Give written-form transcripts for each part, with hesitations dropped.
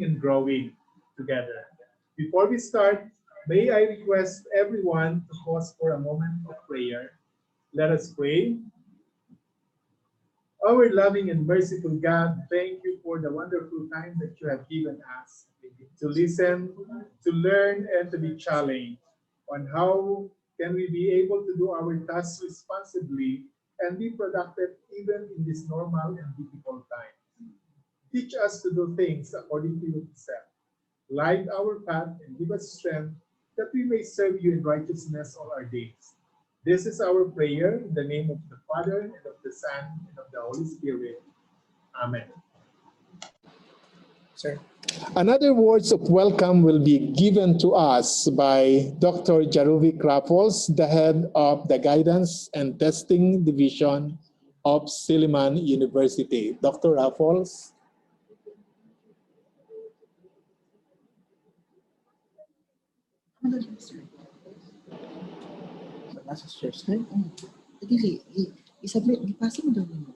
and growing together. Before we start, may I request everyone to pause for a moment of prayer. Let us pray. Our loving and merciful God, thank you for the wonderful time that you have given us to listen, to learn, and to be challenged on how can we be able to do our tasks responsibly and be productive even in this normal and difficult time. Teach us to do things according to your precept. Light our path and give us strength that we may serve you in righteousness all our days. This is our prayer in the name of the Father, and of the Son, and of the Holy Spirit. Amen. Sir. Another words of welcome will be given to us by Dr. Jaruvic Raffles, the head of the Guidance and Testing Division of Silliman University. Dr. Raffles. Nasa share screen? Dili, isabit, ipasa mo daw mo.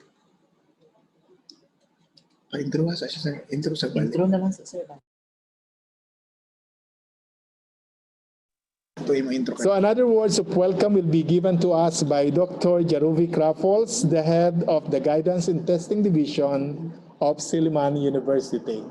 Pa-intro sa siya sa intro sa balik. Intro na lang sa sir. So another words of welcome will be given to us by Dr. Jaruvic Raffles, the head of the Guidance and Testing Division of Silliman University.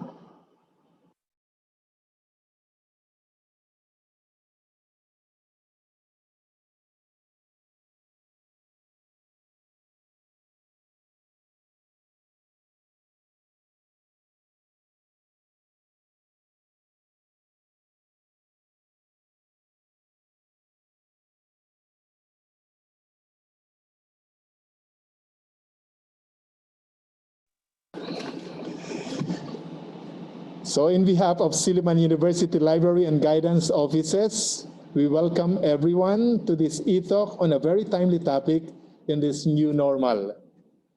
So in behalf of Silliman University Library and Guidance Offices, we welcome everyone to this e-talk on a very timely topic in this new normal.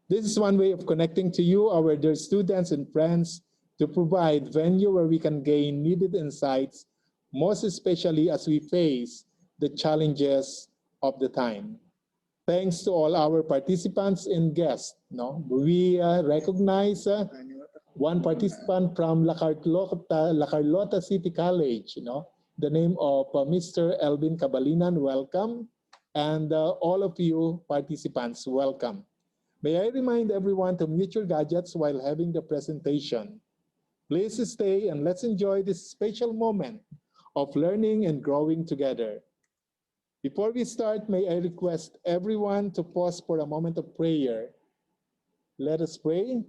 This is one way of connecting to you, our dear students and friends, to provide venue where we can gain needed insights, most especially as we face the challenges of the time. Thanks to all our participants and guests. No? We recognize one participant from La Carlota City College, the name of Mr. Elvin Cabalinan, welcome. And all of you participants, welcome. May I remind everyone to mute your gadgets while having the presentation. Please stay and let's enjoy this special moment of learning and growing together. Before we start, may I request everyone to pause for a moment of prayer. Let us pray.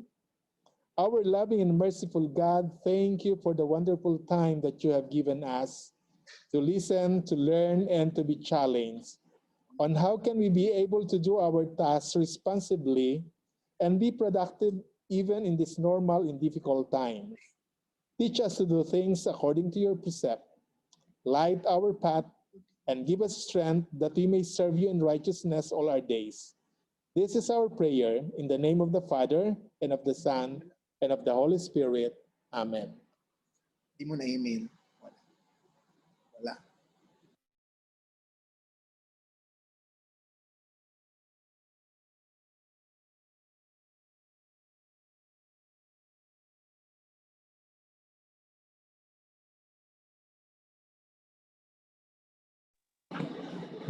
Our loving and merciful God, thank you for the wonderful time that you have given us to listen, to learn, and to be challenged on how can we be able to do our tasks responsibly and be productive even in this normal and difficult time. Teach us to do things according to your precept. Light our path and give us strength that we may serve you in righteousness all our days. This is our prayer in the name of the Father, and of the Son, and of the Holy Spirit. Amen. Di mo na email. Wala.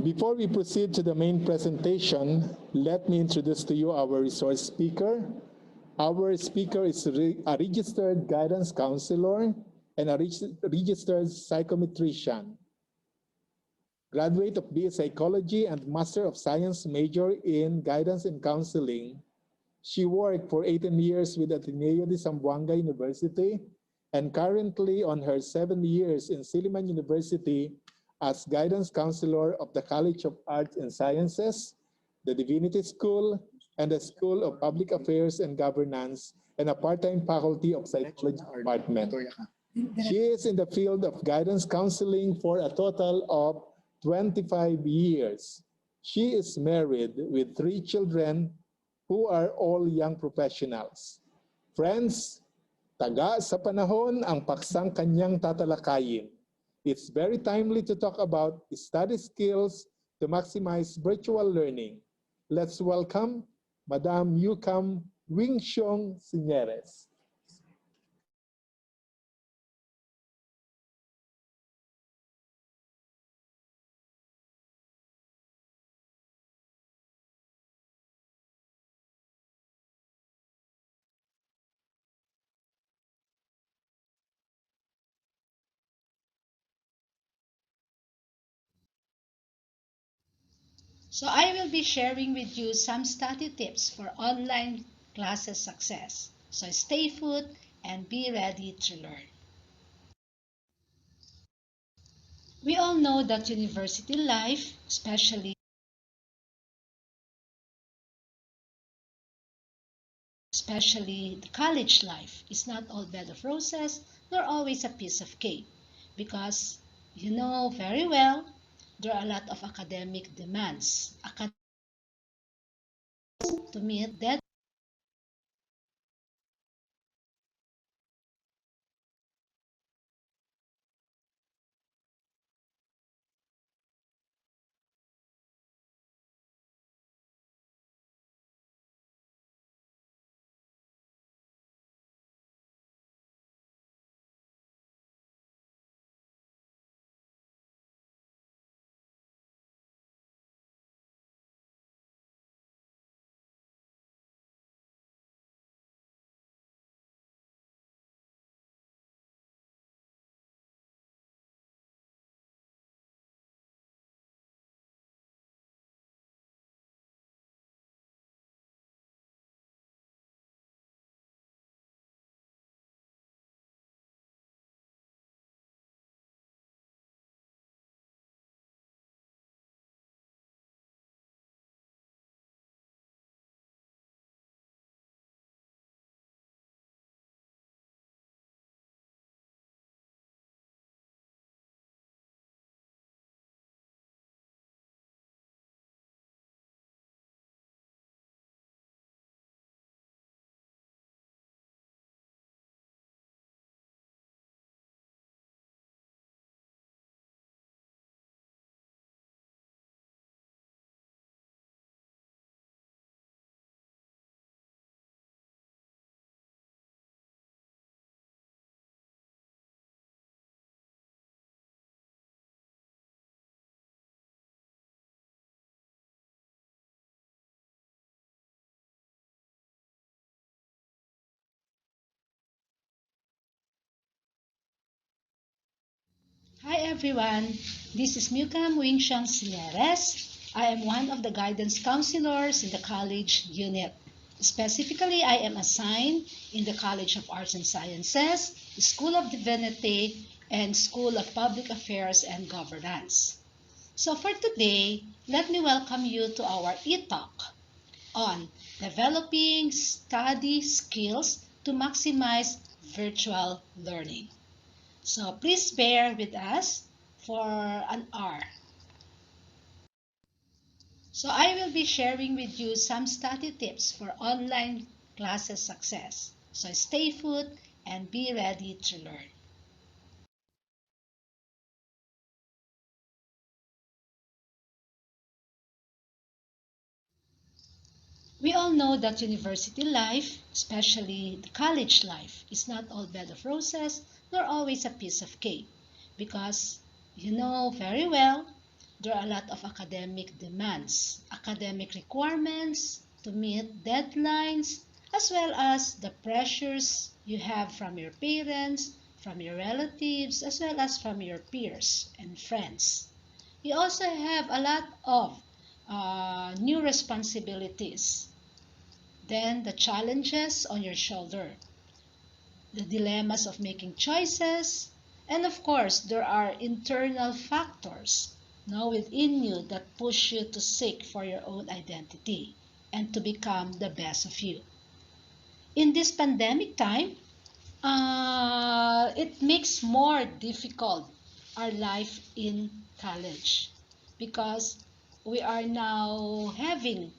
Before we proceed to the main presentation, let me introduce to you our resource speaker. Our speaker is a registered guidance counselor and a registered psychometrician. Graduate of BA Psychology and Master of Science major in Guidance and Counseling. She worked for 18 years with Ateneo de Zamboanga University and currently on her 7 years in Silliman University as guidance counselor of the College of Arts and Sciences, the Divinity School, and the School of Public Affairs and Governance, and a part-time faculty of Psychology Department. She is in the field of guidance counseling for a total of 25 years. She is married with 3 children who are all young professionals. Friends, taga sa panahon ang paksang kanyang tatalakayin. It's very timely to talk about study skills to maximize virtual learning. Let's welcome Madam Yukam Wingxiong Sineres. So I will be sharing with you some study tips for online classes success. So stay put and be ready to learn. We all know that university life, especially the college life, is not all bed of roses nor always a piece of cake, because you know very well there are a lot of academic demands to meet deadlines. Hi everyone, this is Mukam Wingshang Sieres. I am one of the guidance counselors in the college unit. Specifically, I am assigned in the College of Arts and Sciences, School of Divinity, and School of Public Affairs and Governance. So for today, let me welcome you to our e-talk on developing study skills to maximize virtual learning. So please bear with us for an hour. So I will be sharing with you some study tips for online classes success. So stay put and be ready to learn. We all know that university life, especially the college life, is not all bed of roses nor always a piece of cake, because you know very well there are a lot of academic demands, academic requirements to meet deadlines, as well as the pressures you have from your parents, from your relatives, as well as from your peers and friends. You also have a lot of new responsibilities, then the challenges on your shoulder, the dilemmas of making choices, and of course, there are internal factors now within you that push you to seek for your own identity and to become the best of you. In this pandemic time, it makes more difficult our life in college, because we are now having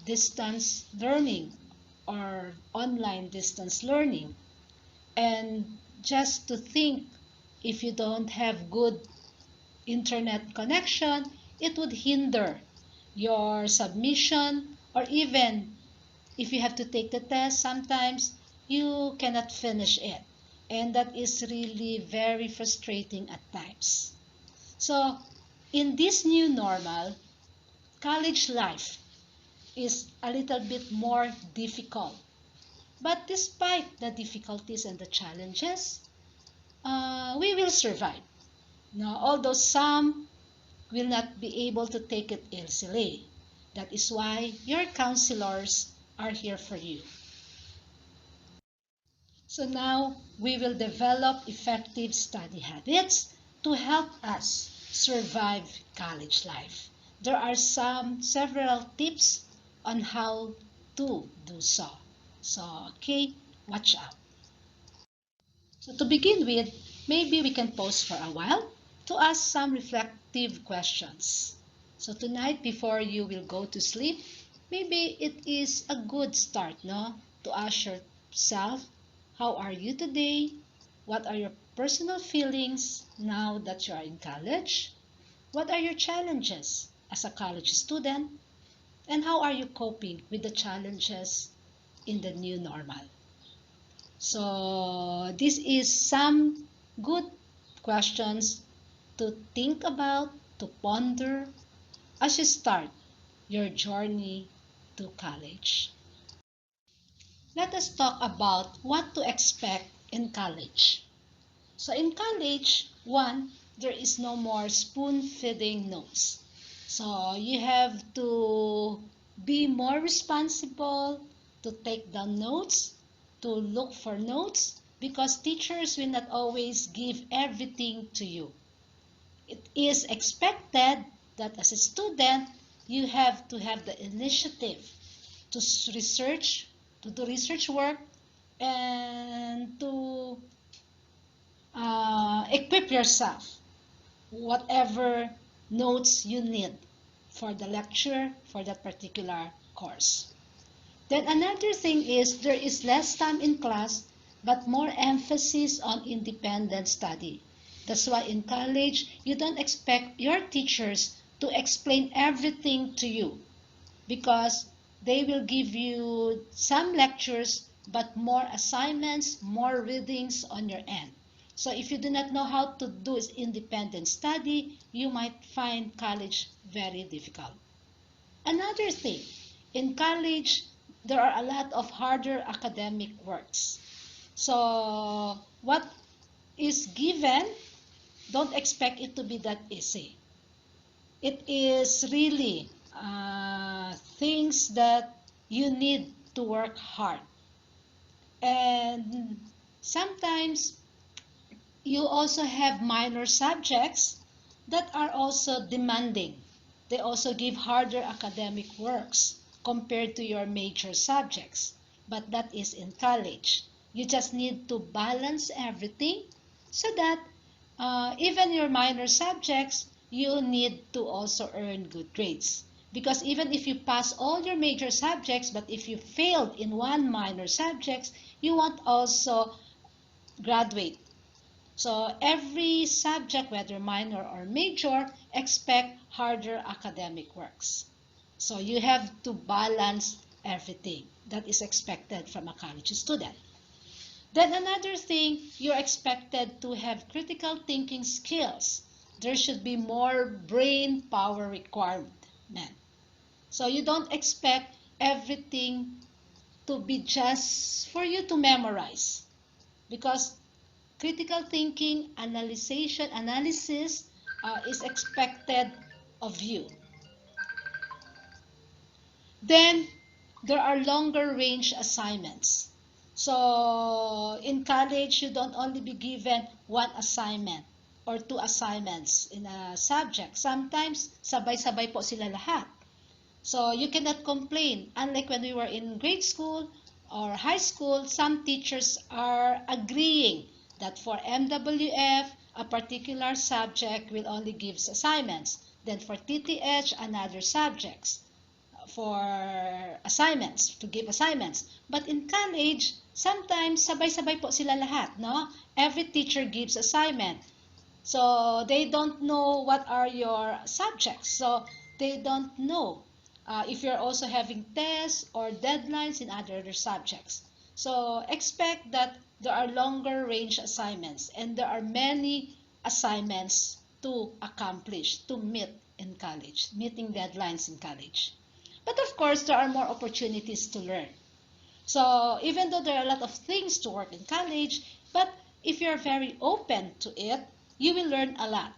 distance learning or online distance learning. And just to think, if you don't have good internet connection, it would hinder your submission, or even if you have to take the test, sometimes you cannot finish it. And that is really very frustrating at times. So, in this new normal, college life is a little bit more difficult. But despite the difficulties and the challenges, we will survive. Now, although some will not be able to take it easily, That is why your counselors are here for you. So now we will develop effective study habits to help us survive college life. There are several tips on how to do so. So, okay, watch out. So to begin with, maybe we can pause for a while to ask some reflective questions. So tonight before you will go to sleep, maybe it is a good start, no? To ask yourself, how are you today? What are your personal feelings now that you are in college? What are your challenges as a college student? And how are you coping with the challenges in the new normal? So this is some good questions to think about, to ponder as you start your journey to college. Let us talk about what to expect in college. So in college, one, there is no more spoon-feeding notes. So you have to be more responsible to take down notes, to look for notes, because teachers will not always give everything to you. It is expected that as a student, you have to have the initiative to research, to do research work, and to equip yourself whatever notes you need for the lecture for that particular course. Then another thing is there is less time in class but more emphasis on independent study. That's why in college you don't expect your teachers to explain everything to you, because they will give you some lectures but more assignments, more readings on your end. So if you do not know how to do independent study, you might find college very difficult. Another thing, in college, there are a lot of harder academic works. So what is given, don't expect it to be that easy. It is really things that you need to work hard. And sometimes you also have minor subjects that are also demanding. They also give harder academic works compared to your major subjects. But that is in college. You just need to balance everything so that even your minor subjects, you need to also earn good grades. Because even if you pass all your major subjects, but if you failed in one minor subjects, you won't also graduate. So every subject, whether minor or major, expect harder academic works. So you have to balance everything that is expected from a college student. Then another thing, you're expected to have critical thinking skills. There should be more brain power requirement. So you don't expect everything to be just for you to memorize, because critical thinking, analysis is expected of you. Then there are longer range assignments. So in college, you don't only be given one assignment or two assignments in a subject. Sometimes sabay-sabay po sila lahat. So you cannot complain. Unlike when we were in grade school or high school, some teachers are agreeing that for MWF, a particular subject will only give assignments. Then for TTH, another subjects for assignments, to give assignments. But in college, sometimes sabay-sabay po sila lahat, no? Every teacher gives assignment. So they don't know what are your subjects. So they don't know if you're also having tests or deadlines in other subjects. So expect that there are longer range assignments and there are many assignments to accomplish, to meet in college, meeting deadlines in college. But of course, there are more opportunities to learn. So even though there are a lot of things to work in college, but if you're very open to it, you will learn a lot,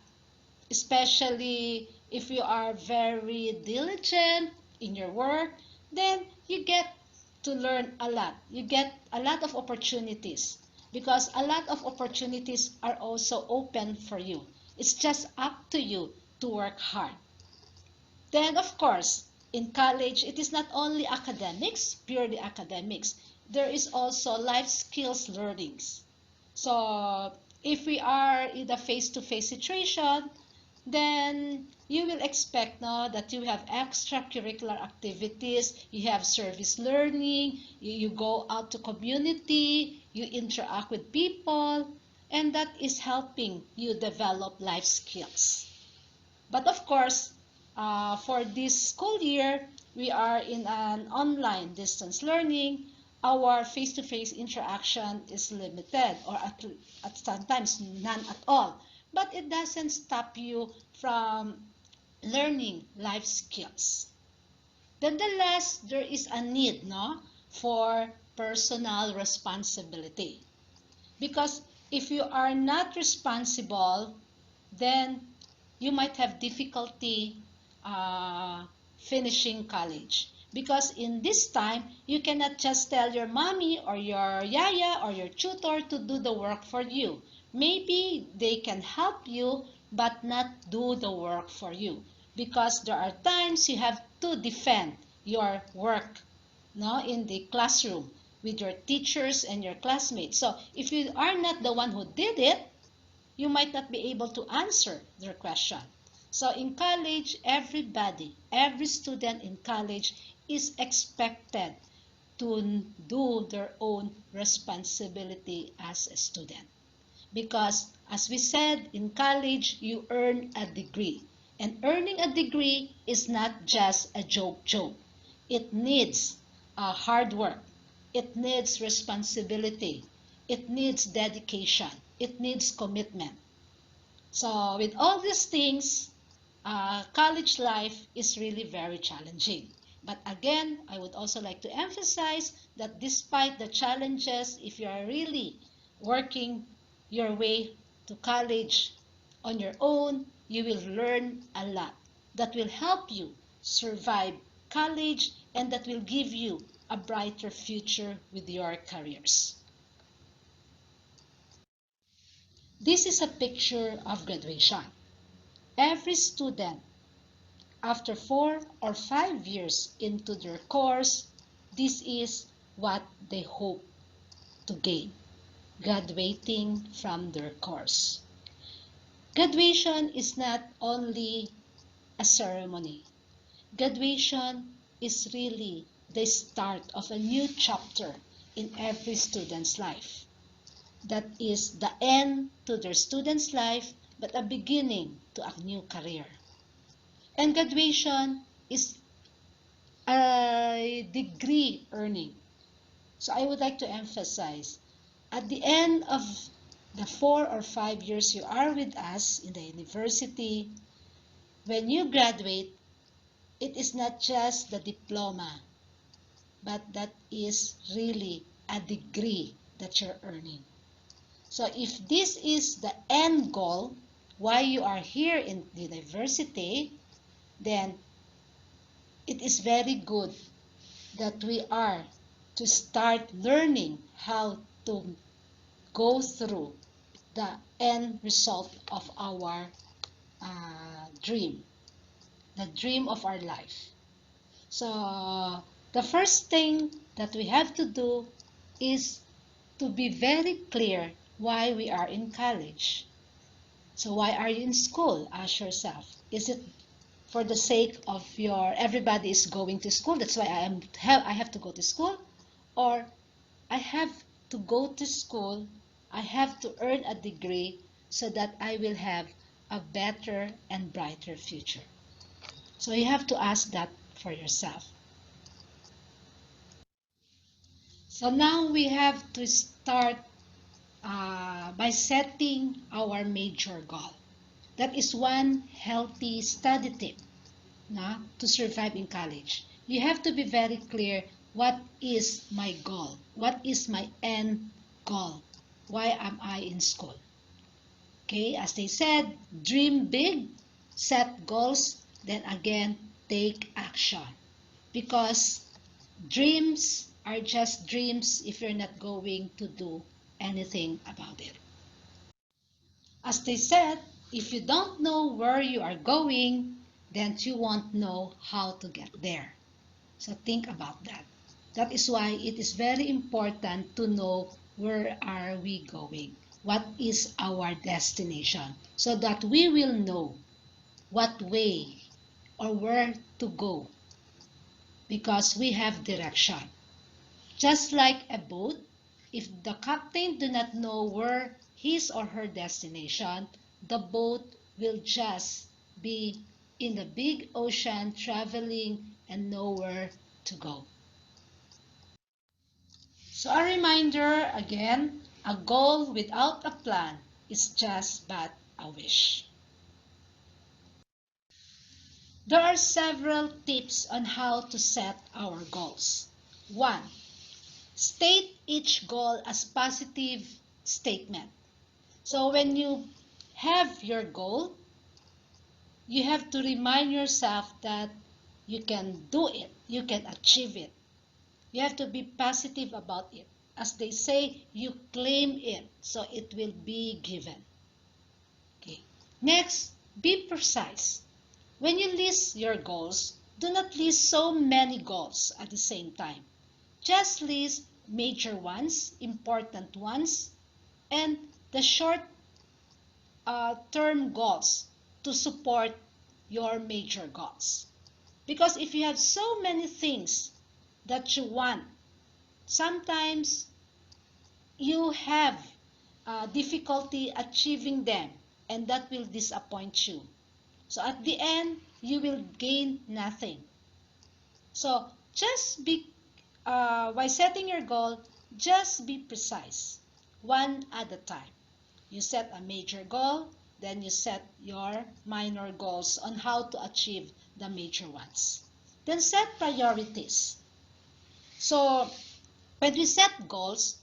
especially if you are very diligent in your work, then you get to learn a lot. You get a lot of opportunities because a lot of opportunities are also open for you. It's just up to you to work hard. Then, of course, in college, it is not only academics, purely academics. There is also life skills learnings. So, if we are in a face-to-face situation, then you will expect no, that you have extracurricular activities, you have service learning, you go out to community, you interact with people, and that is helping you develop life skills. But of course, for this school year, we are in an online distance learning. Our face-to-face interaction is limited or at sometimes none at all. But it doesn't stop you from learning life skills. Nonetheless, there is a need no, for personal responsibility. Because if you are not responsible, then you might have difficulty finishing college. Because in this time, you cannot just tell your mommy or your yaya or your tutor to do the work for you. Maybe they can help you, but not do the work for you. Because there are times you have to defend your work no, in the classroom with your teachers and your classmates. So if you are not the one who did it, you might not be able to answer their question. So in college, everybody, every student in college is expected to do their own responsibility as a student. Because as we said, in college, you earn a degree. And earning a degree is not just a joke. It needs hard work. It needs responsibility. It needs dedication. It needs commitment. So with all these things, college life is really very challenging. But again, I would also like to emphasize that despite the challenges, if you are really working your way to college on your own, you will learn a lot that will help you survive college and that will give you a brighter future with your careers. This is a picture of graduation. Every student, after 4 or 5 years into their course, this is what they hope to gain, graduating from their course. Graduation is not only a ceremony. Graduation is really the start of a new chapter in every student's life. That is the end to their student's life, but a beginning to a new career. And graduation is a degree earning. So I would like to emphasize, at the end of the 4 or 5 years you are with us in the university, when you graduate, it is not just the diploma, but that is really a degree that you're earning. So if this is the end goal, why you are here in the university, then it is very good that we are to start learning how to go through the end result of our dream, the dream of our life. So the first thing that we have to do is to be very clear why we are in college. So why are you in school? Ask yourself. Is it for the sake of your everybody is going to school, that's why I have to go to school, or I have to go to school, I have to earn a degree so that I will have a better and brighter future. So you have to ask that for yourself. So now we have to start by setting our major goal. That is one healthy study tip to survive in college. You have to be very clear, what is my goal? What is my end goal? Why am I in school? Okay, as they said, dream big, set goals, then again, take action. because dreams are just dreams if you're not going to do anything about it. As they said, if you don't know where you are going, then you won't know how to get there. So think about that. That is why it is very important to know where are we going, what is our destination, so that we will know what way or where to go because we have direction. Just like a boat, if the captain do not know where his or her destination, the boat will just be in the big ocean traveling and nowhere to go. So a reminder again, a goal without a plan is just but a wish. There are several tips on how to set our goals. 1. State each goal as positive statement. So when you have your goal, you have to remind yourself that you can do it, you can achieve it. You have to be positive about it. As they say, you claim it, so it will be given. Okay. Next, be precise. When you list your goals, do not list so many goals at the same time. Just list major ones, important ones, and the short term goals to support your major goals. Because if you have so many things that you want, sometimes you have difficulty achieving them, and that will disappoint you. So at the end, you will gain nothing. So just be, by setting your goal, just be precise, one at a time. You set a major goal, then you set your minor goals on how to achieve the major ones. Then set priorities. So when we set goals,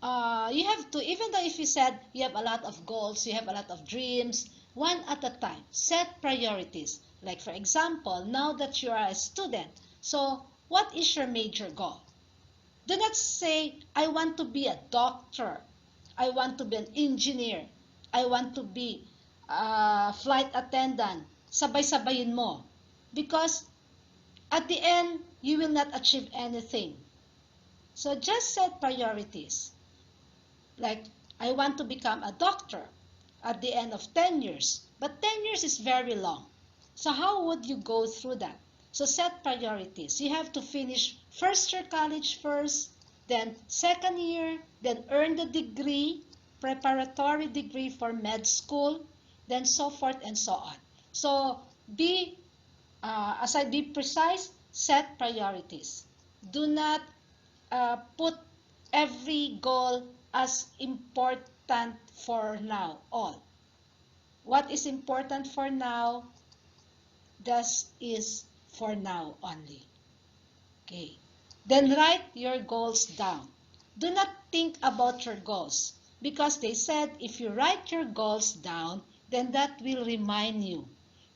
you have to, even though if you said you have a lot of goals, you have a lot of dreams, one at a time, set priorities. Like for example, now that you are a student, so what is your major goal? Do not say, I want to be a doctor, I want to be an engineer, I want to be a flight attendant. Sabay-sabayin mo. Because at the end, you will not achieve anything. So just set priorities. Like, I want to become a doctor at the end of 10 years. But 10 years is very long. So how would you go through that? So set priorities. You have to finish first year college first, then second year, then earn the degree, preparatory degree for med school, then so forth and so on. So be, be precise, set priorities. Do not put every goal as important for now. All. What is important for now, this is for now only. Okay. Then write your goals down. Do not think about your goals because they said if you write your goals down, then that will remind you.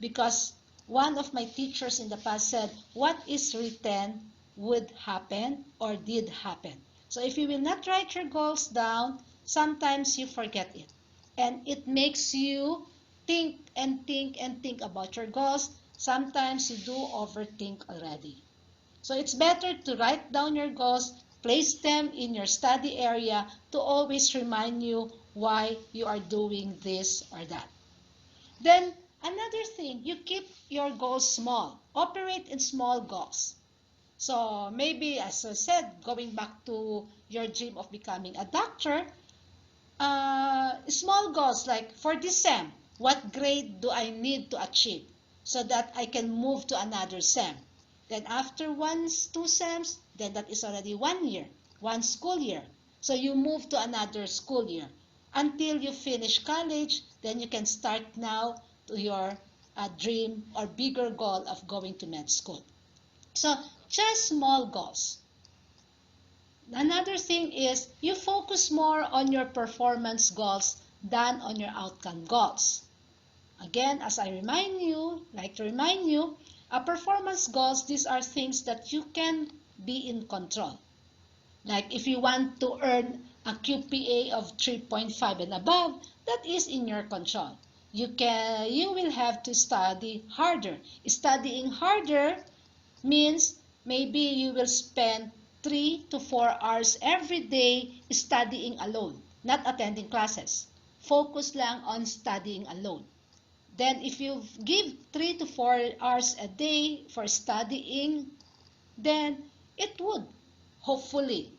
Because one of my teachers in the past said, what is written would happen or did happen. So if you will not write your goals down, sometimes you forget it. And it makes you think and think and think about your goals. Sometimes you do overthink already. So it's better to write down your goals, place them in your study area to always remind you why you are doing this or that. Then another thing, you keep your goals small. Operate in small goals. So maybe, as I said, going back to your dream of becoming a doctor, small goals like for this SEM, what grade do I need to achieve so that I can move to another SEM? Then after two SEMs, then that is already 1 year, one school year. So you move to another school year until you finish college. Then you can start now to your dream or bigger goal of going to med school. So just small goals. Another thing is you focus more on your performance goals than on your outcome goals. Again, as I like to remind you, Performance goals, these are things that you can be in control. Like if you want to earn a QPA of 3.5 and above, that is in your control. You will have to study harder. Studying harder means maybe you will spend 3 to 4 hours every day studying alone, not attending classes. Focus lang on studying alone. Then if you give 3 to 4 hours a day for studying, then it would hopefully,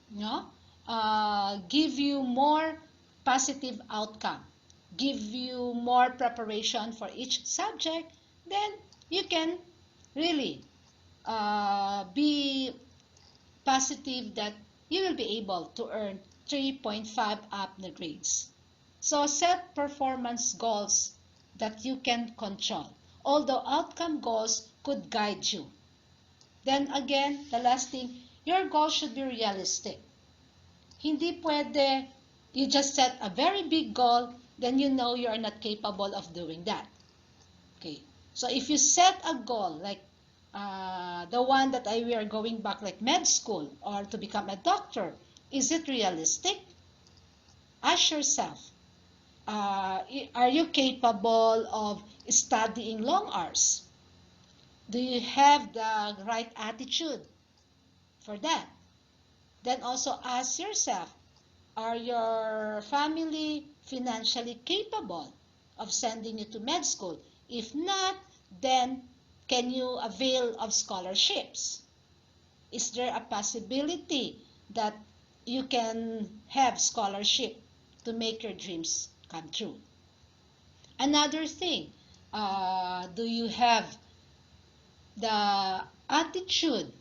give you more positive outcome, give you more preparation for each subject. Then you can really be positive that you will be able to earn 3.5 up the grades. So set performance goals that you can control, although outcome goals could guide you. Then again, the last thing, your goal should be realistic. Hindi pwede you just set a very big goal, then you know you are not capable of doing that. Okay. So if you set a goal like the one that we are going back like med school or to become a doctor, is it realistic? Ask yourself, are you capable of studying long hours? Do you have the right attitude for that? Then also ask yourself, are your family financially capable of sending you to med school? If not, then can you avail of scholarships? Is there a possibility that you can have scholarship to make your dreams come true? Another thing, do you have the attitude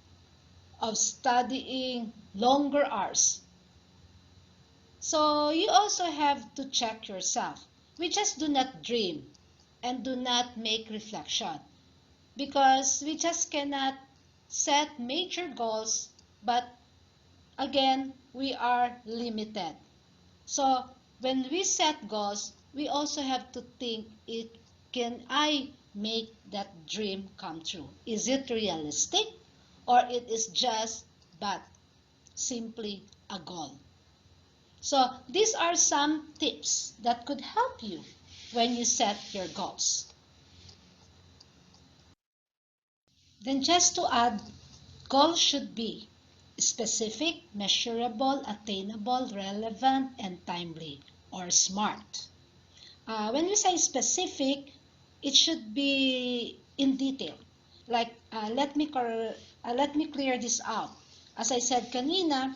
of studying longer hours? So you also have to check yourself. We just do not dream and do not make reflection because we just cannot set major goals, but again, we are limited. So when we set goals, we also have to think, can I make that dream come true? Is it realistic or it is just but simply a goal? So these are some tips that could help you when you set your goals. Then just to add, goals should be specific, measurable, attainable, relevant, and timely, or SMART. When we say specific, it should be in detail. Like, let me clear this out. As I said kanina,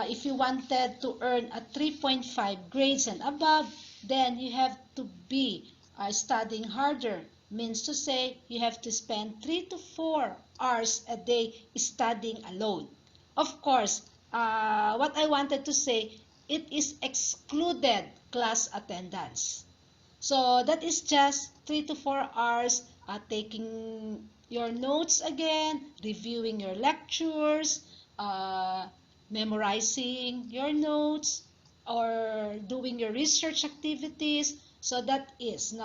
if you wanted to earn a 3.5 grades and above, then you have to be studying harder. Means to say, you have to spend 3 to 4 hours a day studying alone. Of course, what I wanted to say, it is excluded class attendance. So that is just 3 to 4 hours taking your notes again, reviewing your lectures, uh, memorizing your notes, or doing your research activities. So that is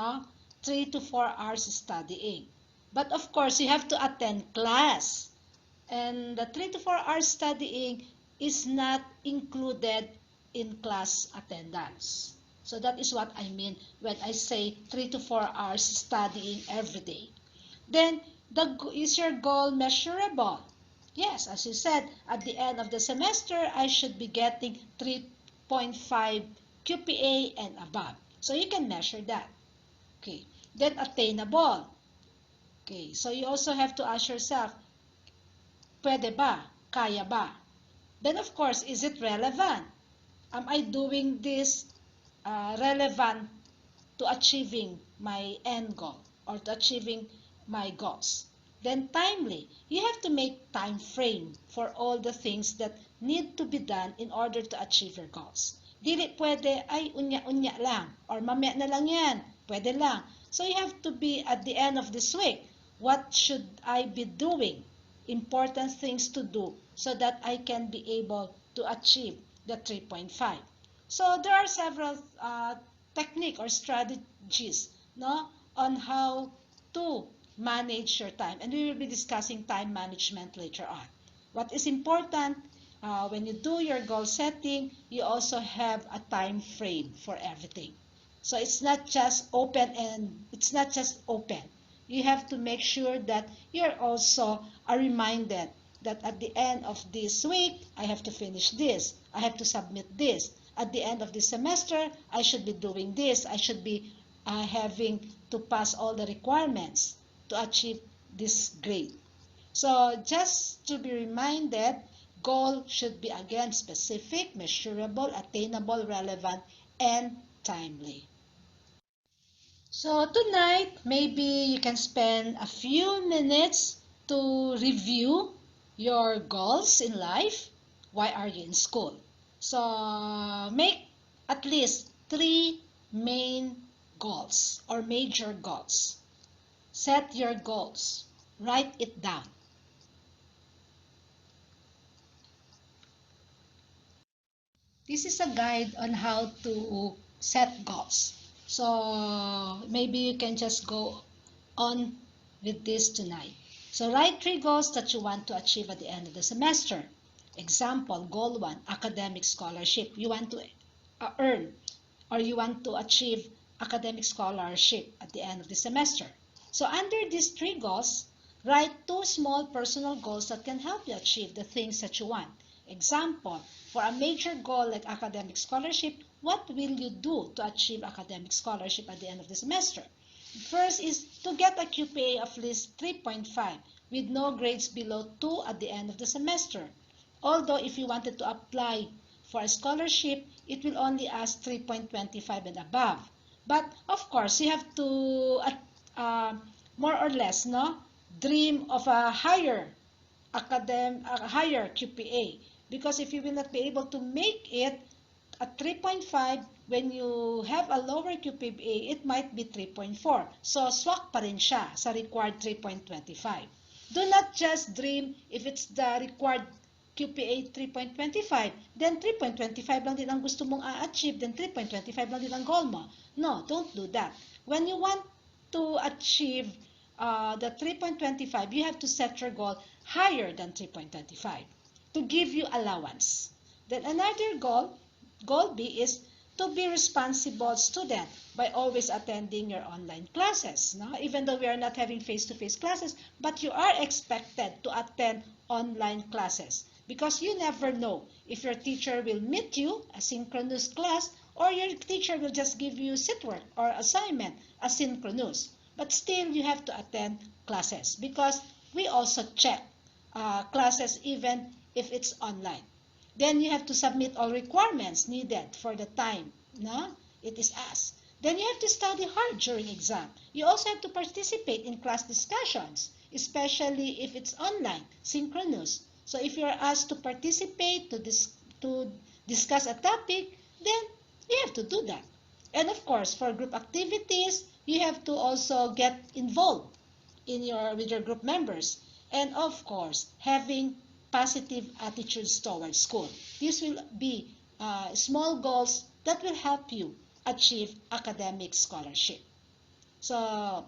3 to 4 hours studying. But of course, you have to attend class. And the 3 to 4 hours studying is not included in class attendance. So that is what I mean when I say 3 to 4 hours studying every day. Then, is your goal measurable? Yes, as you said, at the end of the semester, I should be getting 3.5 QPA and above. So you can measure that. Okay. Then attainable. Okay. So you also have to ask yourself, pwede ba? Kaya ba? Then of course, is it relevant? Am I doing this relevant to achieving my end goal or to achieving my goals? Then timely. You have to make time frame for all the things that need to be done in order to achieve your goals. Dili pwede, ay unya-unya lang or mamaya na lang yan. Pwede lang. So you have to be at the end of this week. What should I be doing? Important things to do so that I can be able to achieve the 3.5. So there are several technique or strategies on how to manage your time. And we will be discussing time management later on. What is important, when you do your goal setting, you also have a time frame for everything. So it's not just open and it's not just open. You have to make sure that you're also reminded that at the end of this week, I have to finish this. I have to submit this. At the end of this semester, I should be doing this. I should be having to pass all the requirements to achieve this grade. So just to be reminded, goal should be again specific, measurable, attainable, relevant, and timely. So tonight, maybe you can spend a few minutes to review your goals in life. Why are you in school? So make at least 3 main goals or major goals. Set your goals. Write it down. This is a guide on how to set goals. So maybe you can just go on with this tonight. So write 3 goals that you want to achieve at the end of the semester. Example, goal 1, academic scholarship. You want to earn or you want to achieve academic scholarship at the end of the semester. So under these 3 goals, write 2 small personal goals that can help you achieve the things that you want. Example, for a major goal like academic scholarship, what will you do to achieve academic scholarship at the end of the semester? First is to get a QPA of at least 3.5 with no grades below 2 at the end of the semester. Although if you wanted to apply for a scholarship, it will only ask 3.25 and above. But of course, you have to more or less dream of a higher a higher QPA, because if you will not be able to make it at 3.5, when you have a lower QPA, it might be 3.4. So, swak pa rin siya sa required 3.25. Do not just dream if it's the required QPA 3.25, then 3.25 lang din ang gusto mong a-achieve, then 3.25 lang din ang goal mo. No, don't do that. When you want to achieve the 3.25, you have to set your goal higher than 3.25 to give you allowance. Then another goal B is to be responsible student by always attending your online classes. No? Even though we are not having face-to-face classes, but you are expected to attend online classes because you never know if your teacher will meet you, asynchronous class, or your teacher will just give you sit work or assignment, asynchronous. But still, you have to attend classes because we also check classes even if it's online. Then you have to submit all requirements needed for the time it is asked. Then you have to study hard during exam. You also have to participate in class discussions, especially if it's online, synchronous. So if you're asked to participate, to discuss a topic, then you have to do that. And of course, for group activities, you have to also get involved with your group members. And of course, having positive attitudes towards school. These will be small goals that will help you achieve academic scholarship. So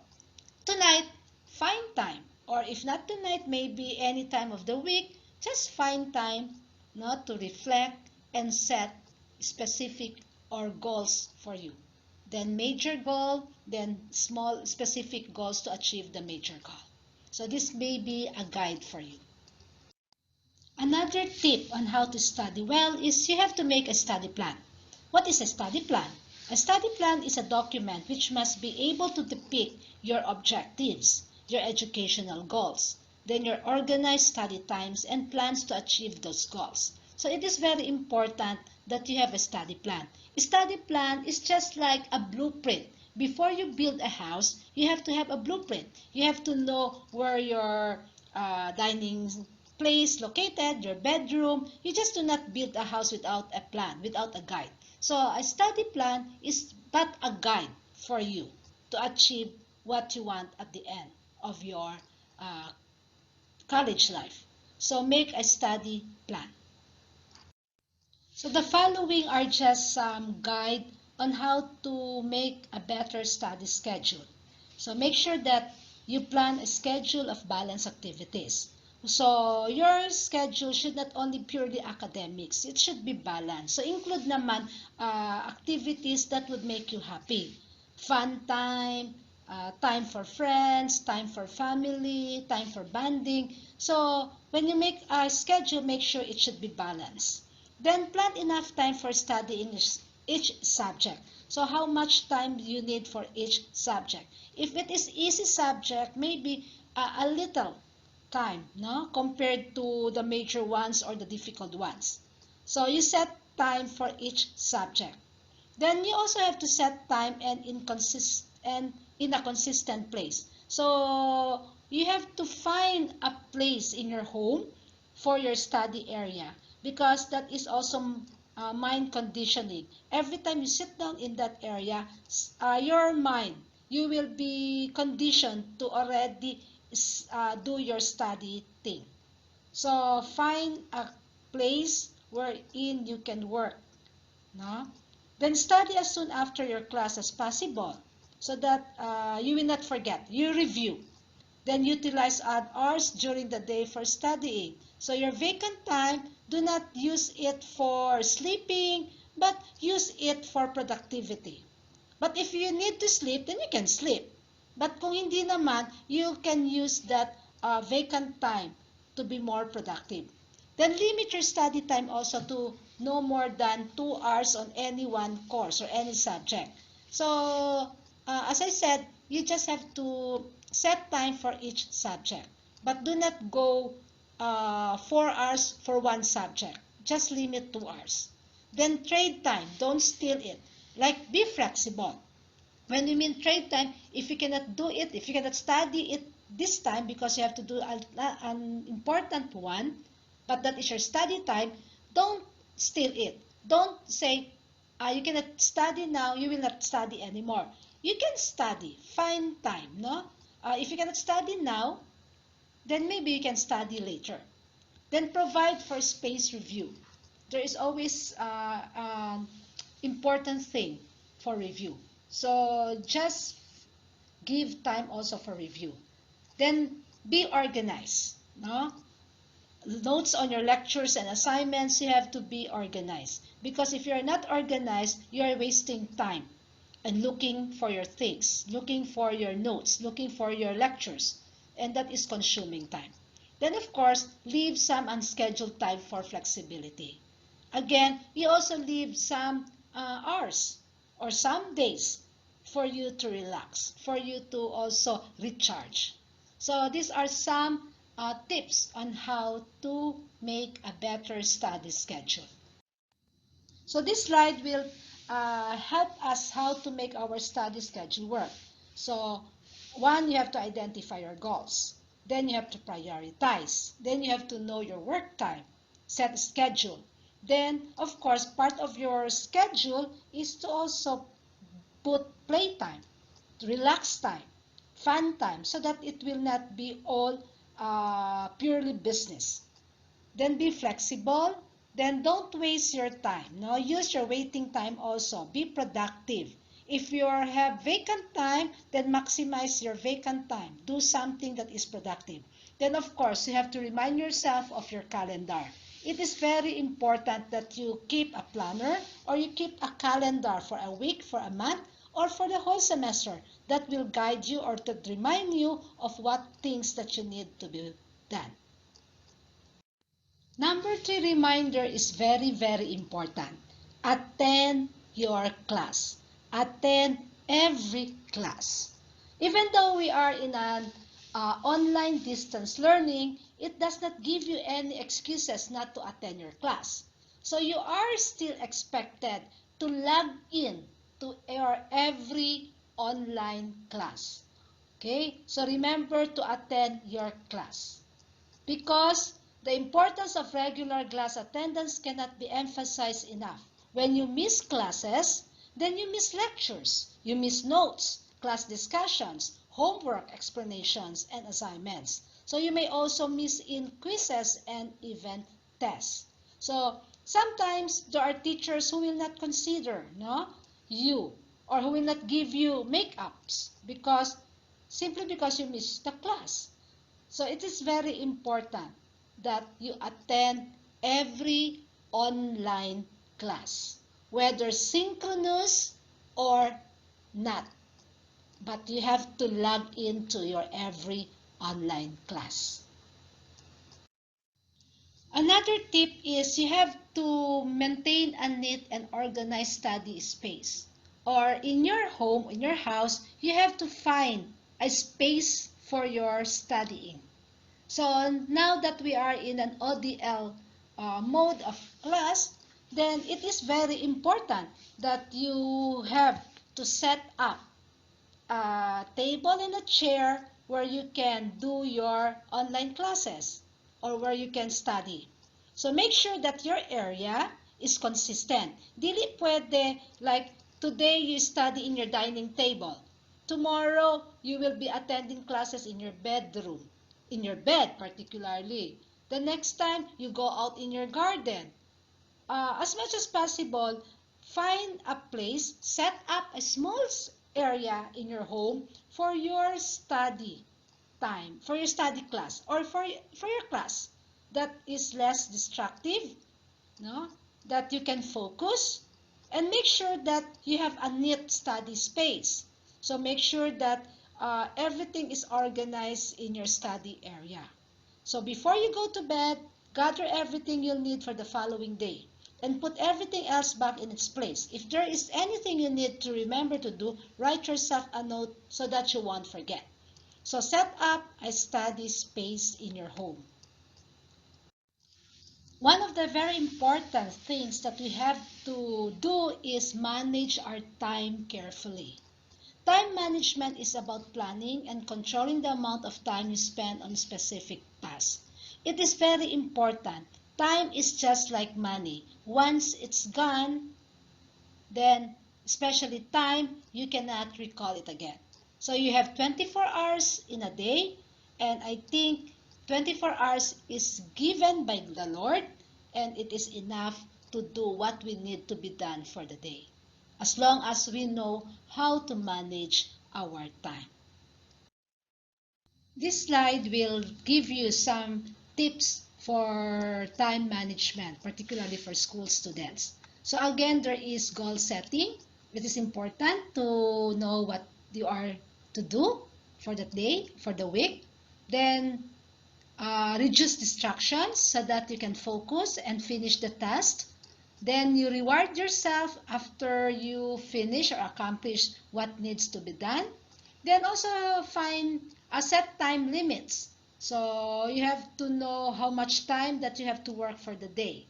tonight, find time, or if not tonight, maybe any time of the week, just find time to reflect and set specific or goals for you. Then major goal, then small specific goals to achieve the major goal. So this may be a guide for you. Another tip on how to study well is you have to make a study plan. What is a study plan? A study plan is a document which must be able to depict your objectives, your educational goals, then your organized study times and plans to achieve those goals. So it is very important that you have a study plan. A study plan is just like a blueprint. Before you build a house, you have to have a blueprint. You have to know where your dining place located, your bedroom. You just do not build a house without a plan, without a guide. So a study plan is but a guide for you to achieve what you want at the end of your college life. So make a study plan. So the following are just some guide on how to make a better study schedule. So make sure that You plan a schedule of balanced activities. So, your schedule should not only purely academics, it should be balanced. So, include naman activities that would make you happy. Fun time, time for friends, time for family, time for bonding. So, when you make a schedule, make sure it should be balanced. Then, plan enough time for studying each subject. So, how much time do you need for each subject? If it is easy subject, maybe a little time, no, compared to the major ones or the difficult ones. So you set time for each subject. Then you also have to set time and in a consistent place. So you have to find a place in your home for your study area, because that is also mind conditioning. Every time you sit down in that area, your mind, you will be conditioned to already do your study thing. So find a place wherein you can work. No? Then study as soon after your class as possible, so that you will not forget. You review. Then utilize odd hours during the day for studying. So your vacant time, do not use it for sleeping, but use it for productivity. But if you need to sleep, then you can sleep. But kung hindi naman, you can use that vacant time to be more productive. Then limit your study time also to no more than 2 hours on any one course or any subject. So, as I said, you just have to set time for each subject. But do not go 4 hours for one subject. Just limit 2 hours. Then trade time. Don't steal it. Like, be flexible. When you mean trade time, if you cannot do it, if you cannot study it this time because you have to do an important one, but that is your study time, don't steal it. Don't say, you cannot study now, you will not study anymore. You can study. Find time, no? If you cannot study now, then maybe you can study later. Then provide for space review. There is always an important thing for review. So just give time also for review. Then be organized. No? Notes on your lectures and assignments, you have to be organized. Because if you're not organized, you are wasting time and looking for your things, looking for your notes, looking for your lectures. And that is consuming time. Then, of course, leave some unscheduled time for flexibility. Again, you also leave some hours or some days for you to relax, for you to also recharge. So these are some tips on how to make a better study schedule. So this slide will help us how to make our study schedule work. So one, you have to identify your goals. Then you have to prioritize. Then you have to know your work time, set a schedule. Then, of course, part of your schedule is to also put playtime, relax time, fun time, so that it will not be all purely business. Then be flexible. Then don't waste your time. No, use your waiting time also. Be productive. If you have vacant time, then maximize your vacant time. Do something that is productive. Then of course, you have to remind yourself of your calendar. It is very important that you keep a planner or you keep a calendar for a week, for a month, or for the whole semester that will guide you or to remind you of what things that you need to be done. Number three reminder is very, very important. Attend your class. Attend every class. Even though we are in an online distance learning, it does not give you any excuses not to attend your class. So you are still expected to log in to your every online class. Okay? So remember to attend your class. Because the importance of regular class attendance cannot be emphasized enough. When you miss classes, then you miss lectures, you miss notes, class discussions, homework explanations, and assignments. So you may also miss in quizzes and even tests. So sometimes there are teachers who will not consider you or who will not give you makeups because simply because you missed the class. So it is very important that you attend every online class, whether synchronous or not. But you have to log into your every online class. Another tip is you have to maintain a neat and organized study space. Or in your home, in your house, you have to find a space for your studying. So now that we are in an ODL mode of class, then it is very important that you have to set up a table and a chair where you can do your online classes or where you can study. So make sure that your area is consistent. Dili pwede like today you study in your dining table. Tomorrow you will be attending classes in your bedroom, in your bed particularly. The next time you go out in your garden. As much as possible, find a place, set up a small area in your home for your study time, for your study class, or for your class that is less destructive, no? That you can focus, and make sure that you have a neat study space. So make sure that everything is organized in your study area. So before you go to bed, gather everything you'll need for the following day and put everything else back in its place. If there is anything you need to remember to do, write yourself a note so that you won't forget. So set up a study space in your home. One of the very important things that we have to do is manage our time carefully. Time management is about planning and controlling the amount of time you spend on specific tasks. It is very important. Time is just like money. Once it's gone, then especially time, you cannot recall it again. So you have 24 hours in a day, and I think 24 hours is given by the Lord, and it is enough to do what we need to be done for the day, as long as we know how to manage our time. This slide will give you some tips for time management, particularly for school students. So again, there is goal setting. It is important to know what you are to do for the day, for the week. Then reduce distractions so that you can focus and finish the task. Then you reward yourself after you finish or accomplish what needs to be done. Then also find a set time limits. So you have to know how much time that you have to work for the day.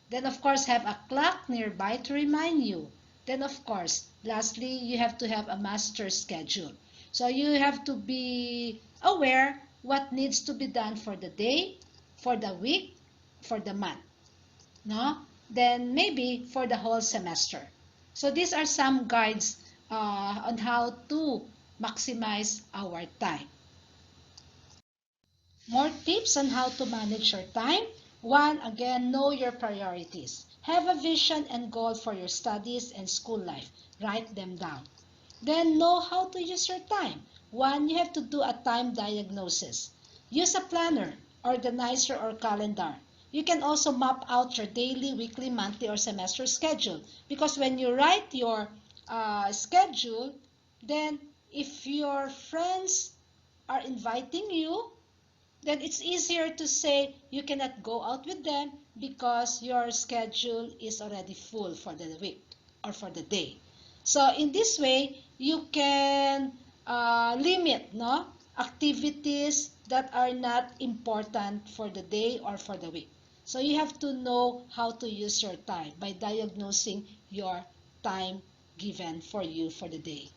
Then of course have a clock nearby to remind you. Then of course, lastly, you have to have a master schedule. So you have to be aware what needs to be done for the day, for the week, for the month. No? Then maybe for the whole semester. So these are some guides on how to maximize our time. More tips on how to manage your time. One, again, know your priorities. Have a vision and goal for your studies and school life. Write them down. Then know how to use your time. One, you have to do a time diagnosis. Use a planner, organizer, or calendar. You can also map out your daily, weekly, monthly, or semester schedule. Because when you write your schedule, then if your friends are inviting you, then it's easier to say you cannot go out with them because your schedule is already full for the week or for the day. So in this way, you can limit activities that are not important for the day or for the week. So you have to know how to use your time by diagnosing your time given for you for the day.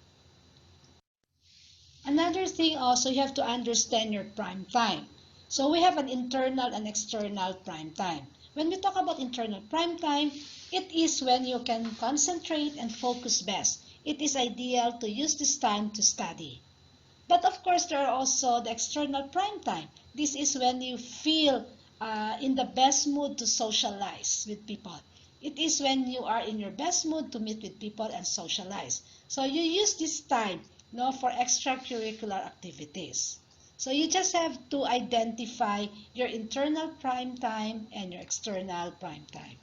Another thing also, you have to understand your prime time. So we have an internal and external prime time. When we talk about internal prime time, it is when you can concentrate and focus best. It is ideal to use this time to study. But of course, there are also the external prime time. This is when you feel in the best mood to socialize with people. It is when you are in your best mood to meet with people and socialize. So you use this time no, for extracurricular activities. So you just have to identify your internal prime time and your external prime time.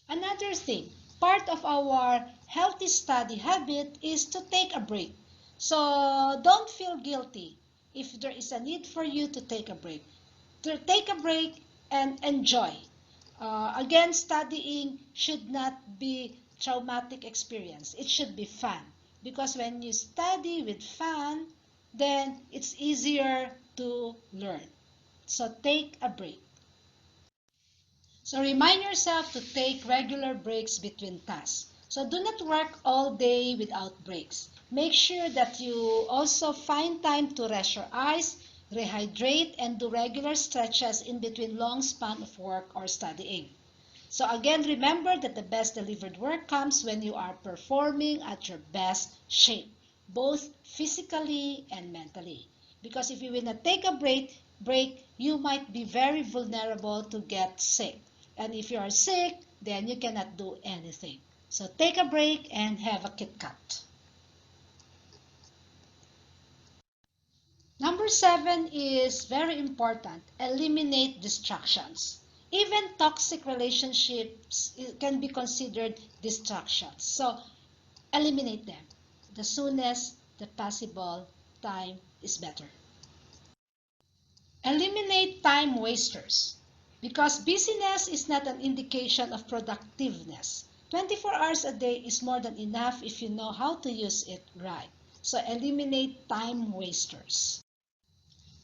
Another thing, part of our healthy study habit is to take a break. So don't feel guilty if there is a need for you to take a break. To take a break and enjoy. Again, studying should not be traumatic experience. It should be fun. Because when you study with fun, then it's easier to learn. So take a break. So remind yourself to take regular breaks between tasks. So do not work all day without breaks. Make sure that you also find time to rest your eyes, rehydrate, and do regular stretches in between long span of work or studying. So again, remember that the best delivered work comes when you are performing at your best shape, both physically and mentally. Because if you will not take a break, you might be very vulnerable to get sick. And if you are sick, then you cannot do anything. So take a break and have a Kit Kat. Number 7 is very important. Eliminate distractions. Even toxic relationships can be considered distractions. So eliminate them. The soonest the possible time is better. Eliminate time wasters. Because busyness is not an indication of productiveness. 24 hours a day is more than enough if you know how to use it right. So eliminate time wasters.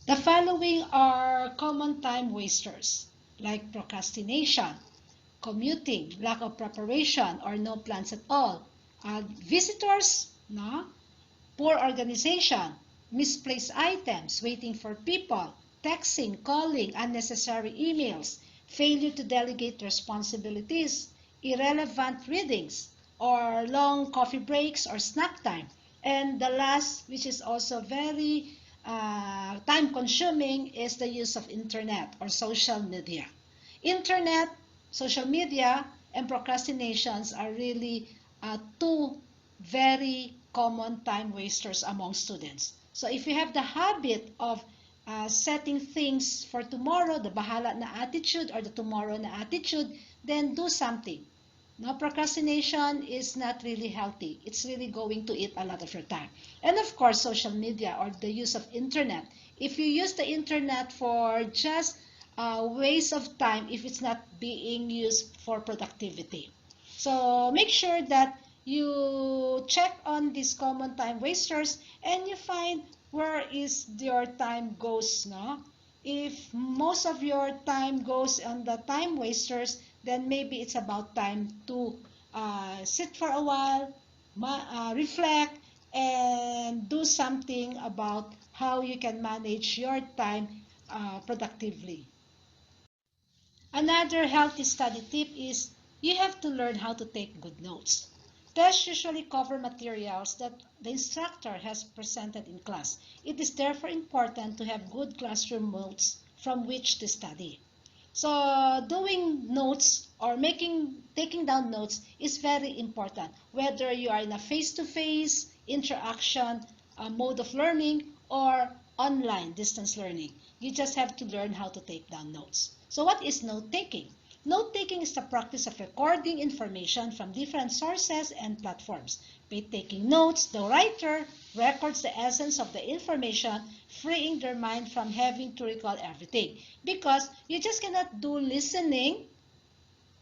The following are common time wasters, like procrastination, commuting, lack of preparation, or no plans at all. Visitors, no? Poor organization, misplaced items, waiting for people, texting, calling, unnecessary emails, failure to delegate responsibilities, irrelevant readings, or long coffee breaks or snack time. And the last, which is also very time consuming, is the use of internet or social media. Internet, social media, and procrastinations are really two very common time wasters among students. So if you have the habit of setting things for tomorrow, the bahala na attitude or the tomorrow na attitude, then do something. No, procrastination is not really healthy. It's really going to eat a lot of your time. And of course, social media or the use of internet. If you use the internet for just waste of time, if it's not being used for productivity. So make sure that you check on these common time wasters and you find where is your time goes, no? If most of your time goes on the time wasters, then maybe it's about time to sit for a while, reflect, and do something about how you can manage your time productively. Another healthy study tip is you have to learn how to take good notes. Tests usually cover materials that the instructor has presented in class. It is therefore important to have good classroom notes from which to study. So doing notes or taking down notes is very important, whether you are in a face-to-face interaction mode of learning or online distance learning. You just have to learn how to take down notes. So what is note taking? Note taking is the practice of recording information from different sources and platforms. By taking notes, the writer records the essence of the information, freeing their mind from having to recall everything. Because you just cannot do listening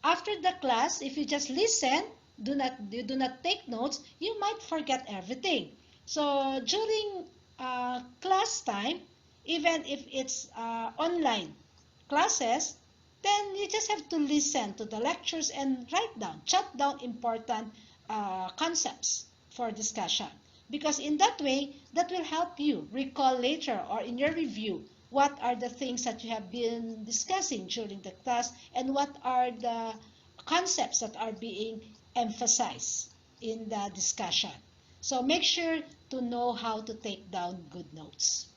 after the class. If you just listen, you do not take notes, you might forget everything. So during class time, even if it's online classes, then you just have to listen to the lectures and jot down important concepts for discussion. Because in that way, that will help you recall later or in your review what are the things that you have been discussing during the class and what are the concepts that are being emphasized in the discussion. So make sure to know how to take down good notes.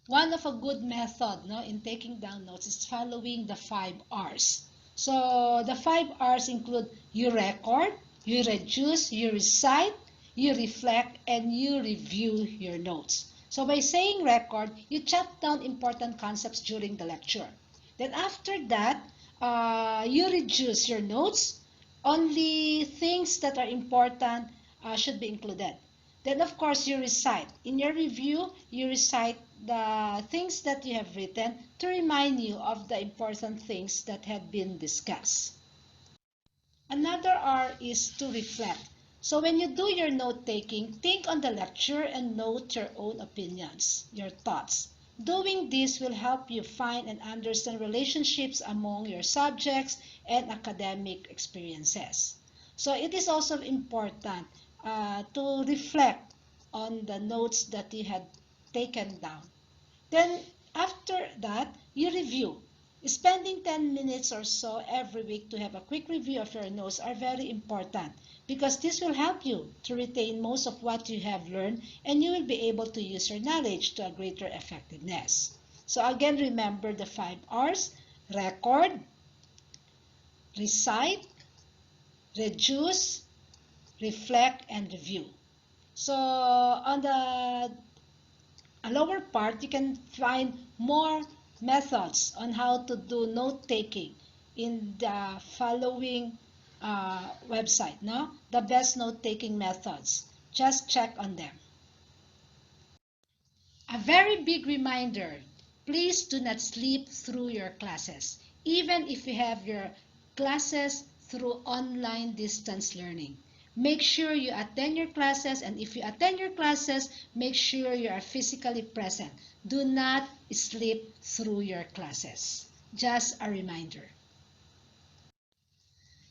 One of a good method, no, in taking down notes is following the 5 R's. So the 5 R's include you record, you reduce, you recite, you reflect, and you review your notes. So by saying record, you jot down important concepts during the lecture. Then after that, you reduce your notes. Only things that are important should be included. Then of course you recite. In your review, you recite the things that you have written to remind you of the important things that have been discussed. Another R is to reflect. So when you do your note taking, think on the lecture and note your own opinions, your thoughts. Doing this will help you find and understand relationships among your subjects and academic experiences. So it is also important to reflect on the notes that you had taken down. Then after that, you review. Spending 10 minutes or so every week to have a quick review of your notes are very important because this will help you to retain most of what you have learned and you will be able to use your knowledge to a greater effectiveness. So again, remember the 5 R's: record, recite, reduce, reflect, and review. So on the lower part, you can find more methods on how to do note-taking in the following website, no? The best note-taking methods. Just check on them. A very big reminder, please do not sleep through your classes, even if you have your classes through online distance learning. Make sure you attend your classes, and if you attend your classes, make sure you are physically present. Do not sleep through your classes. Just a reminder.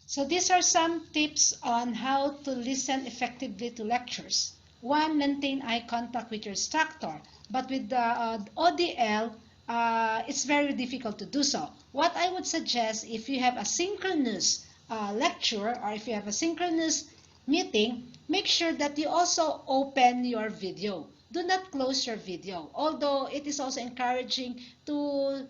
So these are some tips on how to listen effectively to lectures. One, maintain eye contact with your instructor, but with the ODL, it's very difficult to do so. What I would suggest, if you have a synchronous lecture or if you have a synchronous meeting, make sure that you also open your video. Do not close your video, although it is also encouraging to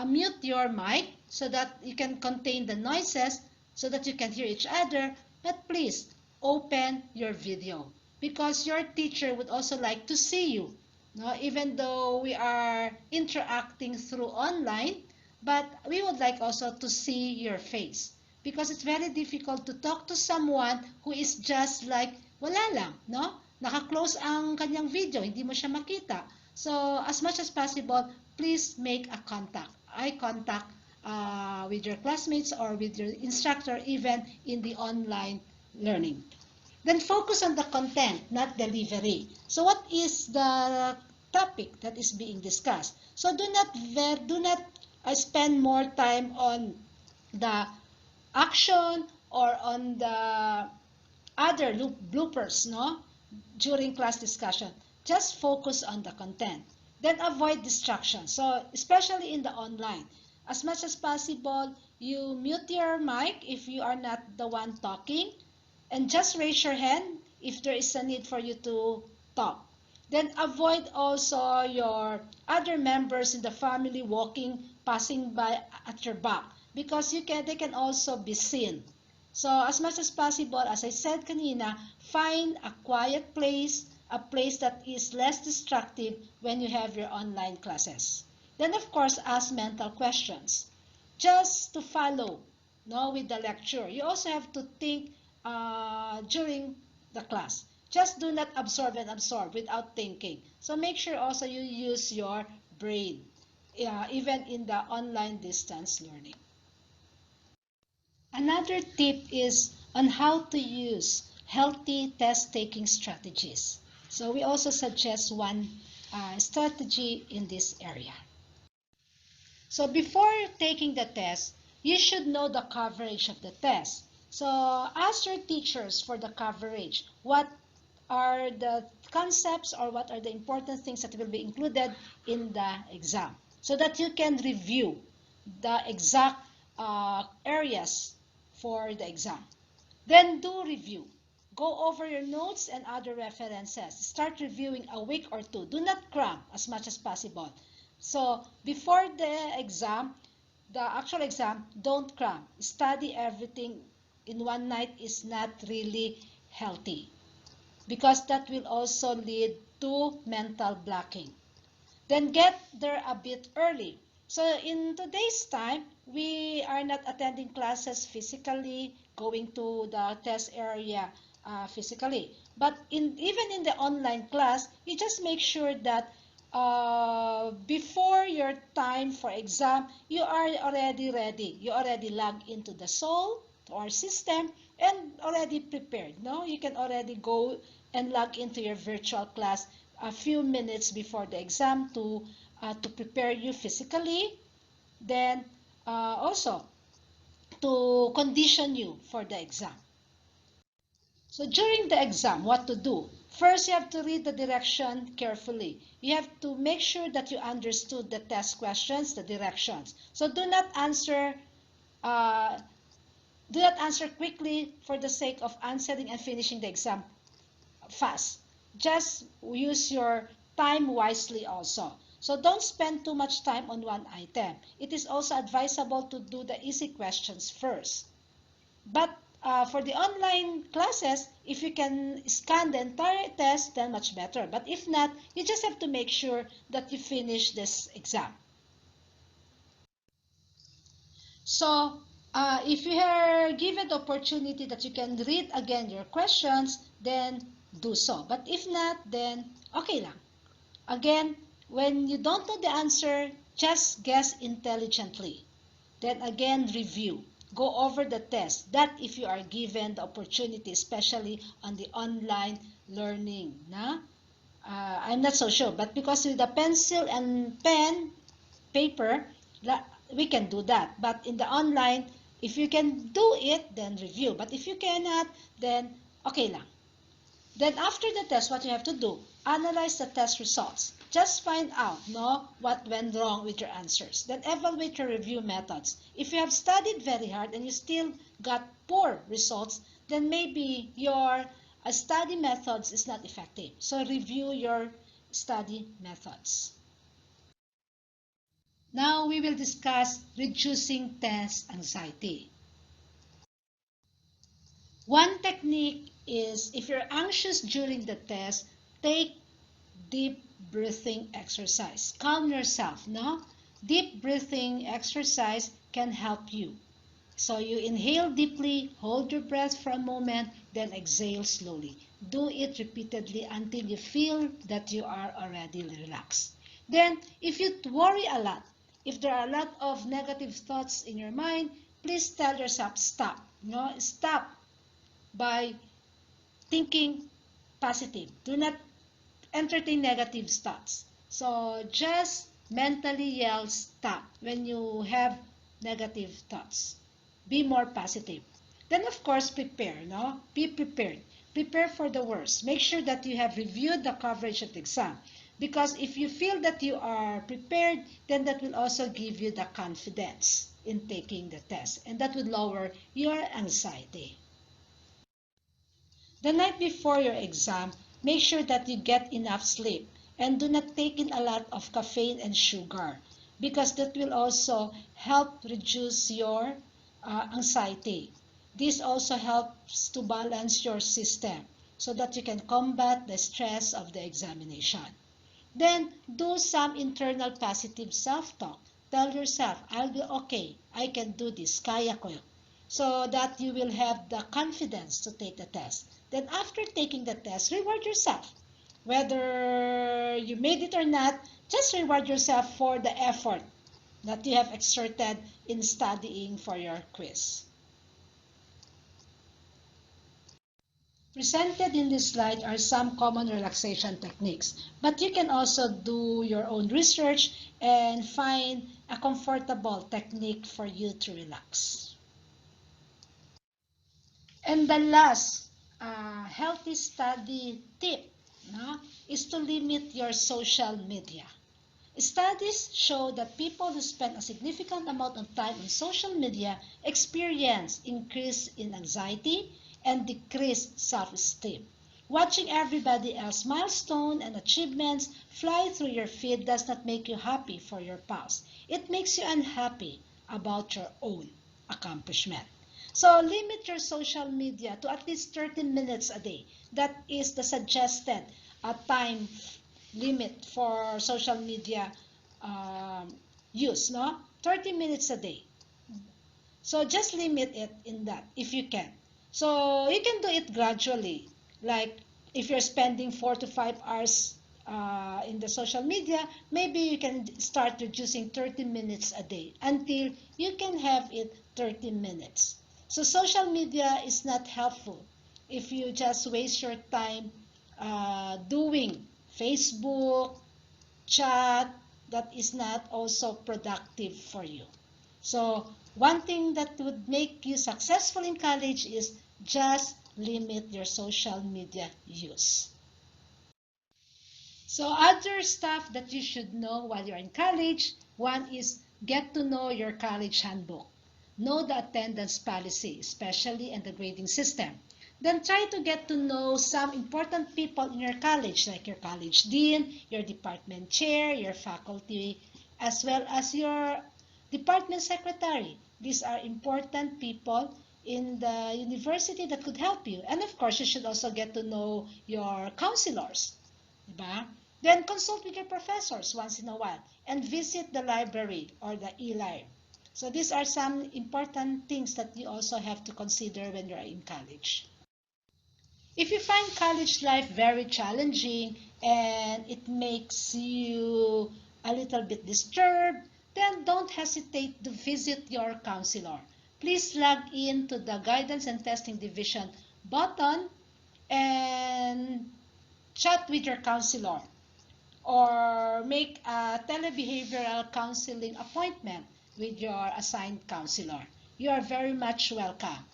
mute your mic so that you can contain the noises so that you can hear each other, but please open your video because your teacher would also like to see you. No, even though we are interacting through online, but we would like also to see your face because it's very difficult to talk to someone who is just like wala lang, no? Naka-close ang kanyang video, hindi mo siya makita. So as much as possible, please make a contact, eye contact with your classmates or with your instructor, even in the online learning. Then focus on the content, not delivery. So what is the topic that is being discussed? So do not spend more time on the action or on the other bloopers, no, during class discussion. Just focus on the content. Then avoid distractions. So especially in the online, as much as possible, you mute your mic if you are not the one talking, and just raise your hand if there is a need for you to talk. Then avoid also your other members in the family walking, passing by at your back because they can also be seen. So as much as possible, as I said kanina, find a quiet place, a place that is less destructive when you have your online classes. Then of course, ask mental questions. Just to follow, no, with the lecture. You also have to think during the class. Just do not absorb and absorb without thinking. So make sure also you use your brain, even in the online distance learning. Another tip is on how to use healthy test-taking strategies. So we also suggest one strategy in this area. So before taking the test, you should know the coverage of the test. So ask your teachers for the coverage. What are the concepts or what are the important things that will be included in the exam so that you can review the exact areas for the exam. Then do review. Go over your notes and other references. Start reviewing a week or two. Do not cram as much as possible. So before the exam, the actual exam, don't cram. Study everything in one night is not really healthy. because that will also lead to mental blocking. Then get there a bit early. So in today's time, we are not attending classes physically, going to the test area physically. But even in the online class, you just make sure that before your time for exam, you are already ready. You already log into the Soul, to our system, and already prepared. No, you can already go and log into your virtual class a few minutes before the exam to prepare you physically, then also to condition you for the exam. So during the exam, what to do? First, you have to read the direction carefully. You have to make sure that you understood the test questions, the directions. So uh, do not answer quickly for the sake of answering and finishing the exam fast. Just use your time wisely also. So don't spend too much time on one item. It is also advisable to do the easy questions first. But for the online classes, if you can scan the entire test, then much better. But if not, you just have to make sure that you finish this exam. So if you are given the opportunity that you can read again your questions, then do so. But if not, then okay lang. Again, when you don't know the answer, just guess intelligently. Then again, review. Go over the test. That if you are given the opportunity, especially on the online learning. I'm not so sure, but because with the pencil and pen, paper, we can do that. But in the online, if you can do it, then review. But if you cannot, then okay lang. Then after the test, what you have to do, analyze the test results. Just find out what went wrong with your answers. Then evaluate your review methods. If you have studied very hard and you still got poor results, then maybe your study methods is not effective. So review your study methods. Now we will discuss reducing test anxiety. One technique is if you're anxious during the test, take deep breathing exercise. Calm yourself, no? Deep breathing exercise can help you. So you inhale deeply, hold your breath for a moment, then exhale slowly. Do it repeatedly until you feel that you are already relaxed. Then, if you worry a lot, if there are a lot of negative thoughts in your mind, please tell yourself stop. Stop by thinking positive. Do not entertain negative thoughts. So just mentally yell stop when you have negative thoughts. Be more positive. Then of course prepare, no? Be prepared. Prepare for the worst. Make sure that you have reviewed the coverage of the exam. Because if you feel that you are prepared, then that will also give you the confidence in taking the test. And that will lower your anxiety. The night before your exam, make sure that you get enough sleep and do not take in a lot of caffeine and sugar because that will also help reduce your anxiety. This also helps to balance your system so that you can combat the stress of the examination. Then do some internal positive self-talk. Tell yourself, I'll be okay. I can do this. Kaya ko. So that you will have the confidence to take the test. Then after taking the test, reward yourself. Whether you made it or not, just reward yourself for the effort that you have exerted in studying for your quiz. Presented in this slide are some common relaxation techniques, but you can also do your own research and find a comfortable technique for you to relax. And the last healthy study tip is to limit your social media. Studies show that people who spend a significant amount of time on social media experience increase in anxiety and decreased self-esteem. Watching everybody else's milestone and achievements fly through your feed does not make you happy for your past. It makes you unhappy about your own accomplishment. So limit your social media to at least 30 minutes a day. That is the suggested time limit for social media use, no? 30 minutes a day. So just limit it in that if you can. So you can do it gradually. Like if you're spending 4 to 5 hours in the social media, maybe you can start reducing 30 minutes a day until you can have it 30 minutes. So social media is not helpful if you just waste your time doing Facebook, chat, that is not also productive for you. So one thing that would make you successful in college is just limit your social media use. So other stuff that you should know while you're in college, one is get to know your college handbook. Know the attendance policy, especially in the grading system. Then try to get to know some important people in your college, like your college dean, your department chair, your faculty, as well as your department secretary. These are important people in the university that could help you. And of course, you should also get to know your counselors. Diba? Then consult with your professors once in a while and visit the library or the e-library. So these are some important things that you also have to consider when you're in college. If you find college life very challenging and it makes you a little bit disturbed, then don't hesitate to visit your counselor. Please log in to the Guidance and Testing Division button and chat with your counselor or make a telebehavioral counseling appointment with your assigned counselor. You are very much welcome.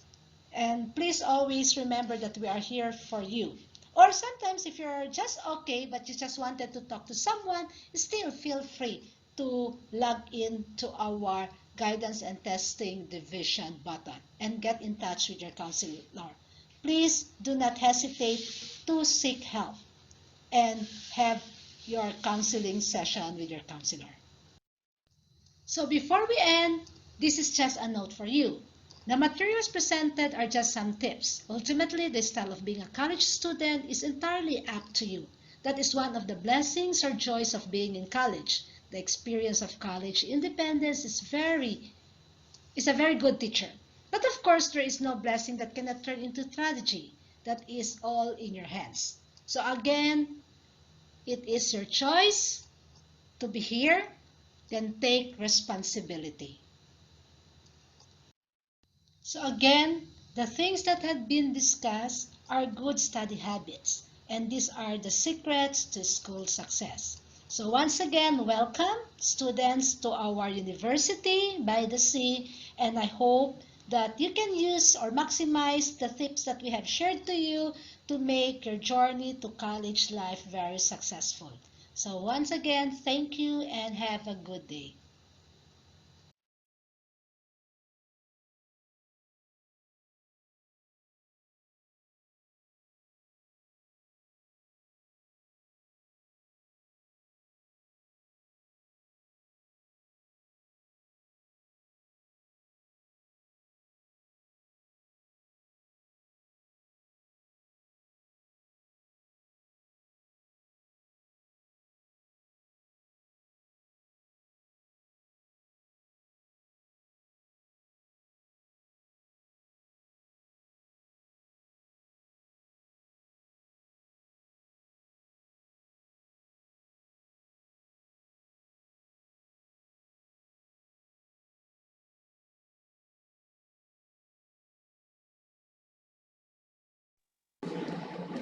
And please always remember that we are here for you. Or sometimes if you're just okay but you just wanted to talk to someone, still feel free to log in to our guidance and testing division button and get in touch with your counselor. Please do not hesitate to seek help and have your counseling session with your counselor. So before we end, this is just a note for you. The materials presented are just some tips. Ultimately, the style of being a college student is entirely up to you. That is one of the blessings or joys of being in college. The experience of college independence is a very good teacher. But of course, there is no blessing that cannot turn into tragedy. That is all in your hands. So again, it is your choice to be here, then take responsibility. So again, the things that had been discussed are good study habits, and these are the secrets to school success. So once again, welcome students to our University by the Sea, and I hope that you can use or maximize the tips that we have shared to you to make your journey to college life very successful. So once again, thank you and have a good day.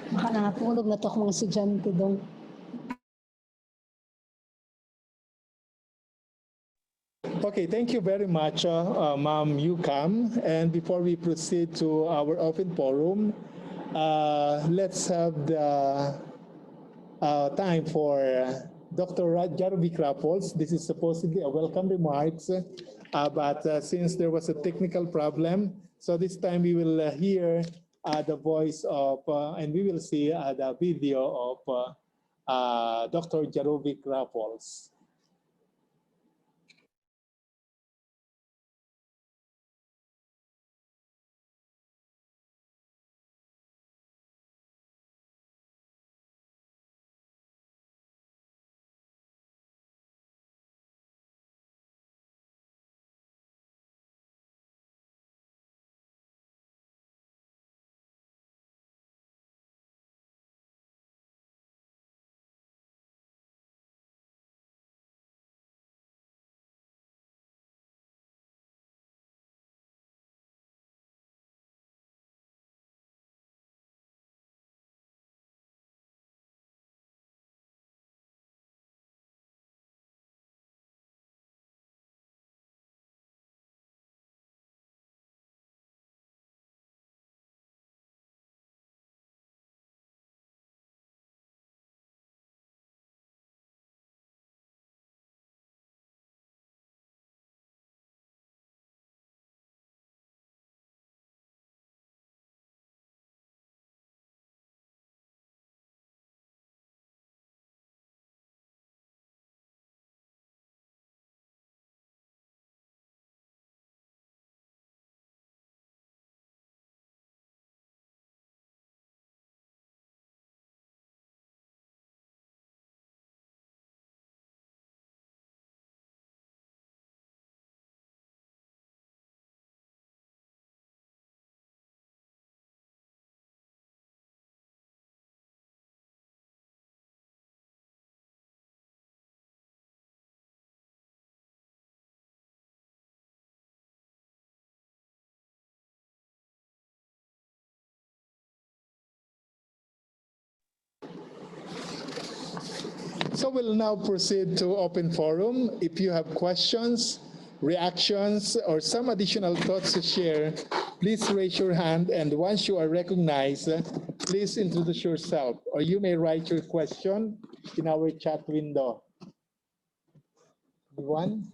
Baka nakatulog na to akong mga estudyante dong. Okay, thank you very much, Ma'am Yukam. And before we proceed to our open forum, let's have the time for Dr. Jarovic Raffles. This is supposedly a welcome remarks, but since there was a technical problem, so this time we will hear the voice of, and we will see the video of Dr. Jarovic Raffles. So we'll now proceed to open forum. If you have questions, reactions, or some additional thoughts to share, please raise your hand, and once you are recognized, please introduce yourself, or you may write your question in our chat window. Anyone?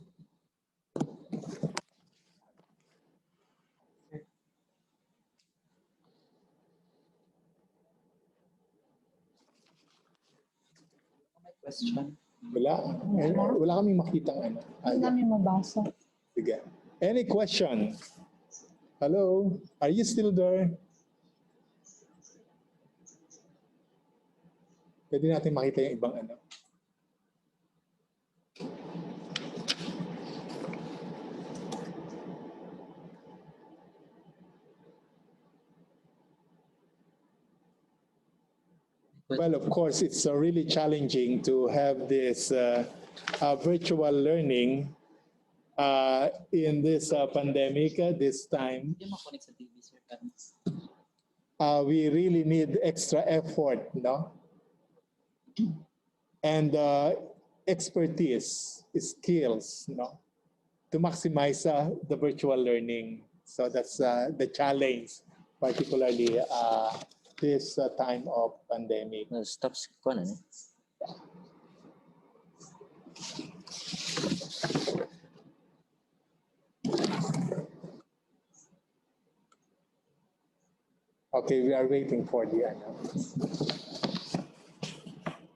Question. Wala kaming makitang ano. Hindi namin mabasa. Sige. Any question? Hello? Are you still there? Pwede natin makita yung ibang ano. Well, of course, it's really challenging to have this virtual learning in this pandemic, this time. We really need extra effort, no? And expertise, skills, no? To maximize the virtual learning. So that's the challenge, particularly this time of pandemic. Stop ko na ni. Okay, we are waiting for the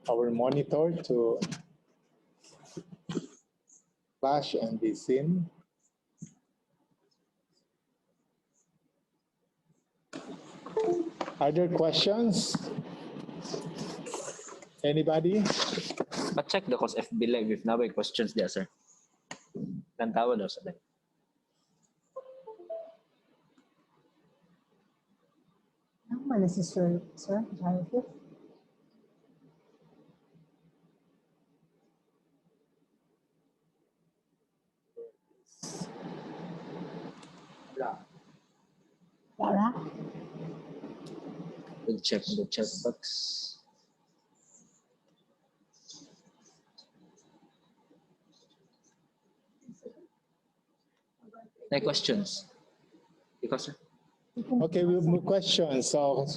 our monitor to flash and be seen. Are there questions? Anybody? But check the cause FB Live if na may questions there, sir. Lantawa daw sa live. Ano man si Sir? Sir, Jarvis? Wala. We'll check the chat box. Any questions? Because, sir? Okay, we have more questions. So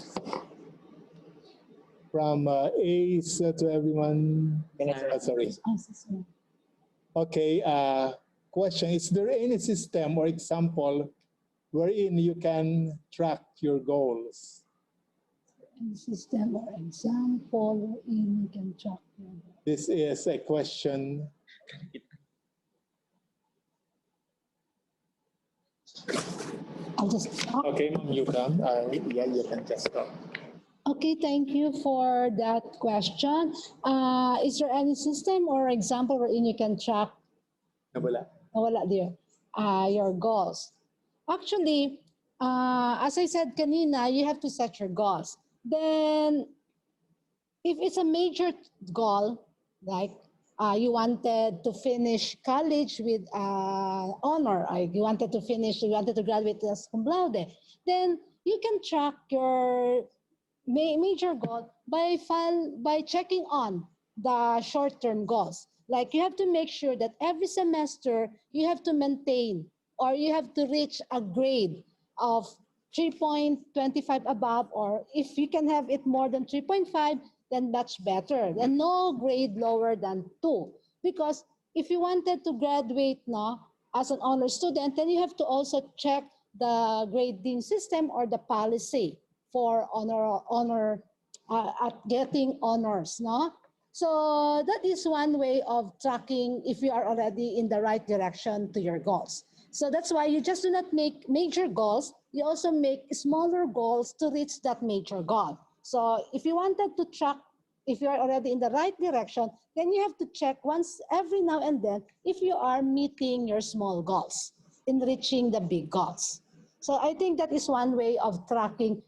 from Ace to everyone. Sorry. Okay, question. Is there any system or example wherein you can track your goals? Any system or example wherein you can track your goals? This is a question. I'll just talk. Okay, Ma'am, you can. Yeah, you can just talk. Okay, thank you for that question. Is there any system or example wherein you can track Nawala. your goals? Actually, as I said kanina, you have to set your goals. Then, if it's a major goal, like you wanted to finish college with honor, you wanted to graduate as cum laude, then you can track your major goal by checking on the short-term goals. Like you have to make sure that every semester you have to maintain or you have to reach a grade of 3.25 above, or if you can have it more than 3.5, then that's better. And no grade lower than 2. Because if you wanted to graduate now as an honor student, then you have to also check the grading system or the policy for honor at getting honors, no? So that is one way of tracking if you are already in the right direction to your goals. So that's why you just do not make major goals, you also make smaller goals to reach that major goal. So if you wanted to track, if you are already in the right direction, then you have to check once every now and then if you are meeting your small goals in reaching the big goals. So I think that is one way of tracking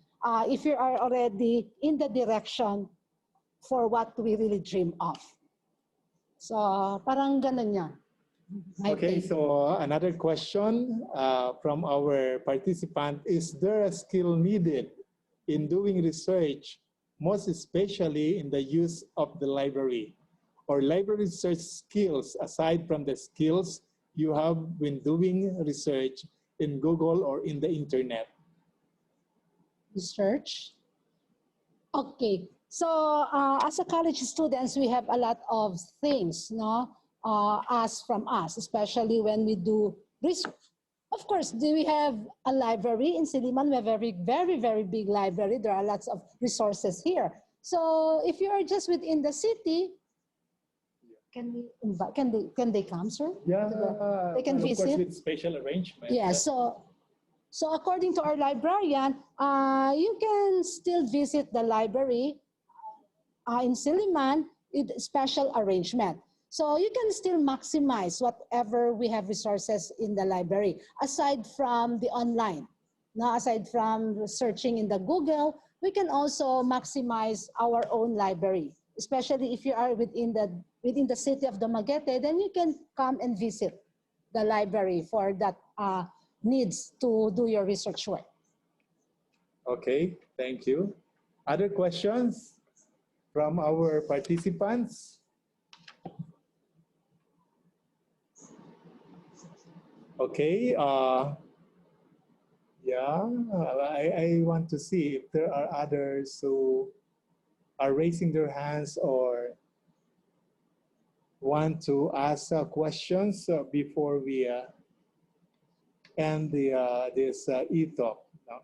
if you are already in the direction for what we really dream of. So parang ganun yan. Okay, so another question from our participant. Is there a skill needed in doing research, most especially in the use of the library? or library research skills aside from the skills you have when doing research in Google or in the internet? Research. Okay. So as a college students, we have a lot of things, no, asked from us, especially when we do research. Of course, do we have a library in Silliman? We have a very big library. There are lots of resources here. So if you are just within the city, can we invite, can they come, sir? Yeah, They can and of course visit. with special arrangement. Yeah, so according to our librarian, you can still visit the library in Silliman with special arrangement. So you can still maximize whatever we have resources in the library, aside from the online. Now, aside from searching in the Google, we can also maximize our own library, especially if you are within the city of Dumaguete, then you can come and visit the library for that needs to do your research work. Okay, thank you. Other questions from our participants? Okay, yeah, I want to see if there are others who are raising their hands or want to ask questions before we end this e-talk. No?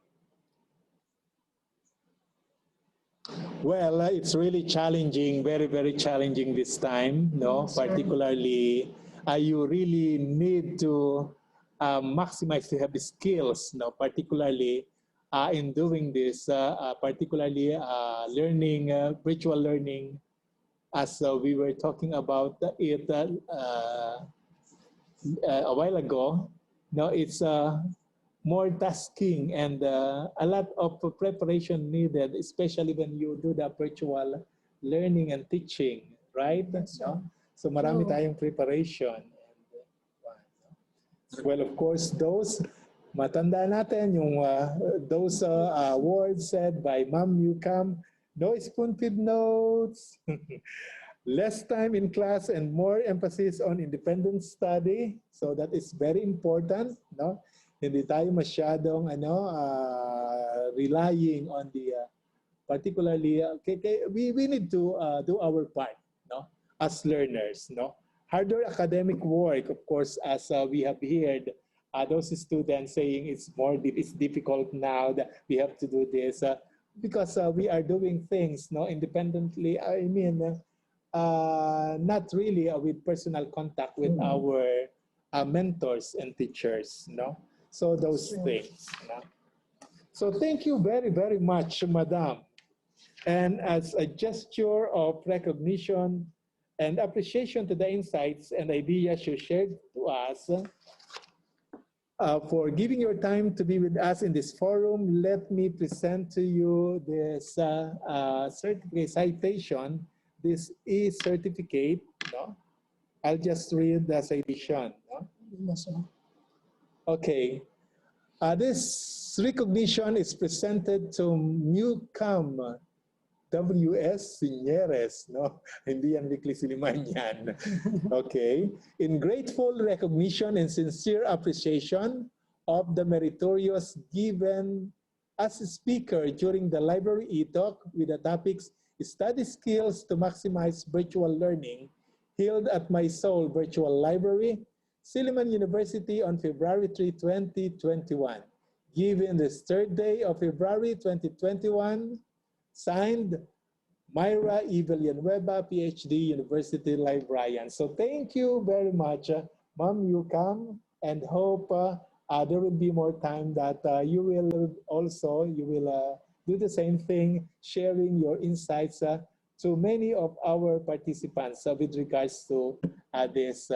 Well, it's really challenging, very challenging this time, no? Particularly, you really need to maximize to have the skills, no? Particularly in doing this, particularly learning, virtual learning, as we were talking about it a while ago. No, it's more tasking and a lot of preparation needed, especially when you do the virtual learning and teaching, right? No? So marami tayong preparation. Well, of course, those matanda natin yung those words said by Ma'am Newcomb, no spoon-feed notes, less time in class and more emphasis on independent study. So that is very important, no? Hindi tayo masyadong relying on the particularly we need to do our part, no? As learners, no? Harder academic work, of course, as we have heard those students saying it's difficult now that we have to do this because we are doing things, no, independently. I mean, not really with personal contact with our mentors and teachers, no. So those things. No? So thank you very much, Madam. And as a gesture of recognition and appreciation to the insights and ideas you shared to us, for giving your time to be with us in this forum, let me present to you this certificate citation, this e-certificate. No? I'll just read the citation. No? Okay. This recognition is presented to Newcomb W.S. Signeres, no? Hindi yan Weekly Silliman yan. Okay. In grateful recognition and sincere appreciation of the meritorious given as a speaker during the library e-talk with the topics Study Skills to Maximize Virtual Learning held at My Soul Virtual Library, Silliman University on February 3, 2021. Given this third day of February 2021, signed, Myra E. Villanueva, PhD, University Librarian. So thank you very much, Ma'am Newcomb, and hope there will be more time that you will do the same thing, sharing your insights to many of our participants with regards to this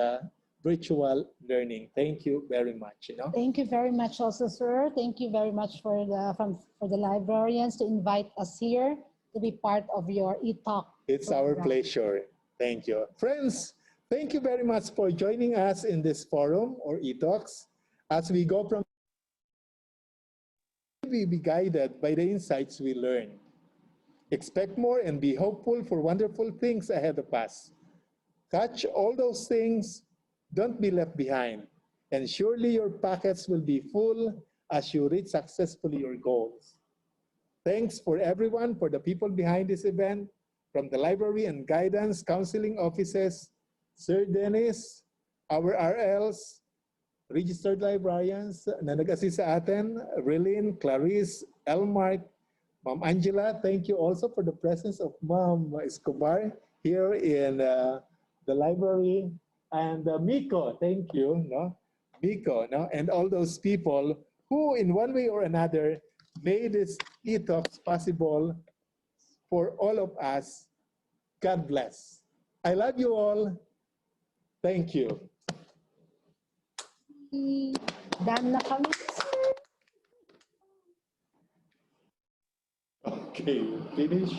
virtual learning. Thank you very much. You know? Thank you very much also, sir. Thank you very much for the librarians to invite us here to be part of your e-talk. It's our pleasure. Thank you. Friends, thank you very much for joining us in this forum or e-talks. As we go from, we be guided by the insights we learn. Expect more and be hopeful for wonderful things ahead of us. Catch all those things. Don't be left behind. And surely your pockets will be full as you reach successfully your goals. Thanks for everyone, for the people behind this event, from the library and guidance counseling offices, Sir Dennis, our RLs, registered librarians na nag-assist sa atin, Relin, Clarice, Elmark, Ma'am Angela. Thank you also for the presence of Ma'am Escobar here in the library. And Miko, thank you, no? Miko, no? And all those people who in one way or another made this e-talks possible for all of us. God bless. I love you all. Thank you. Done na kami. Okay, finish.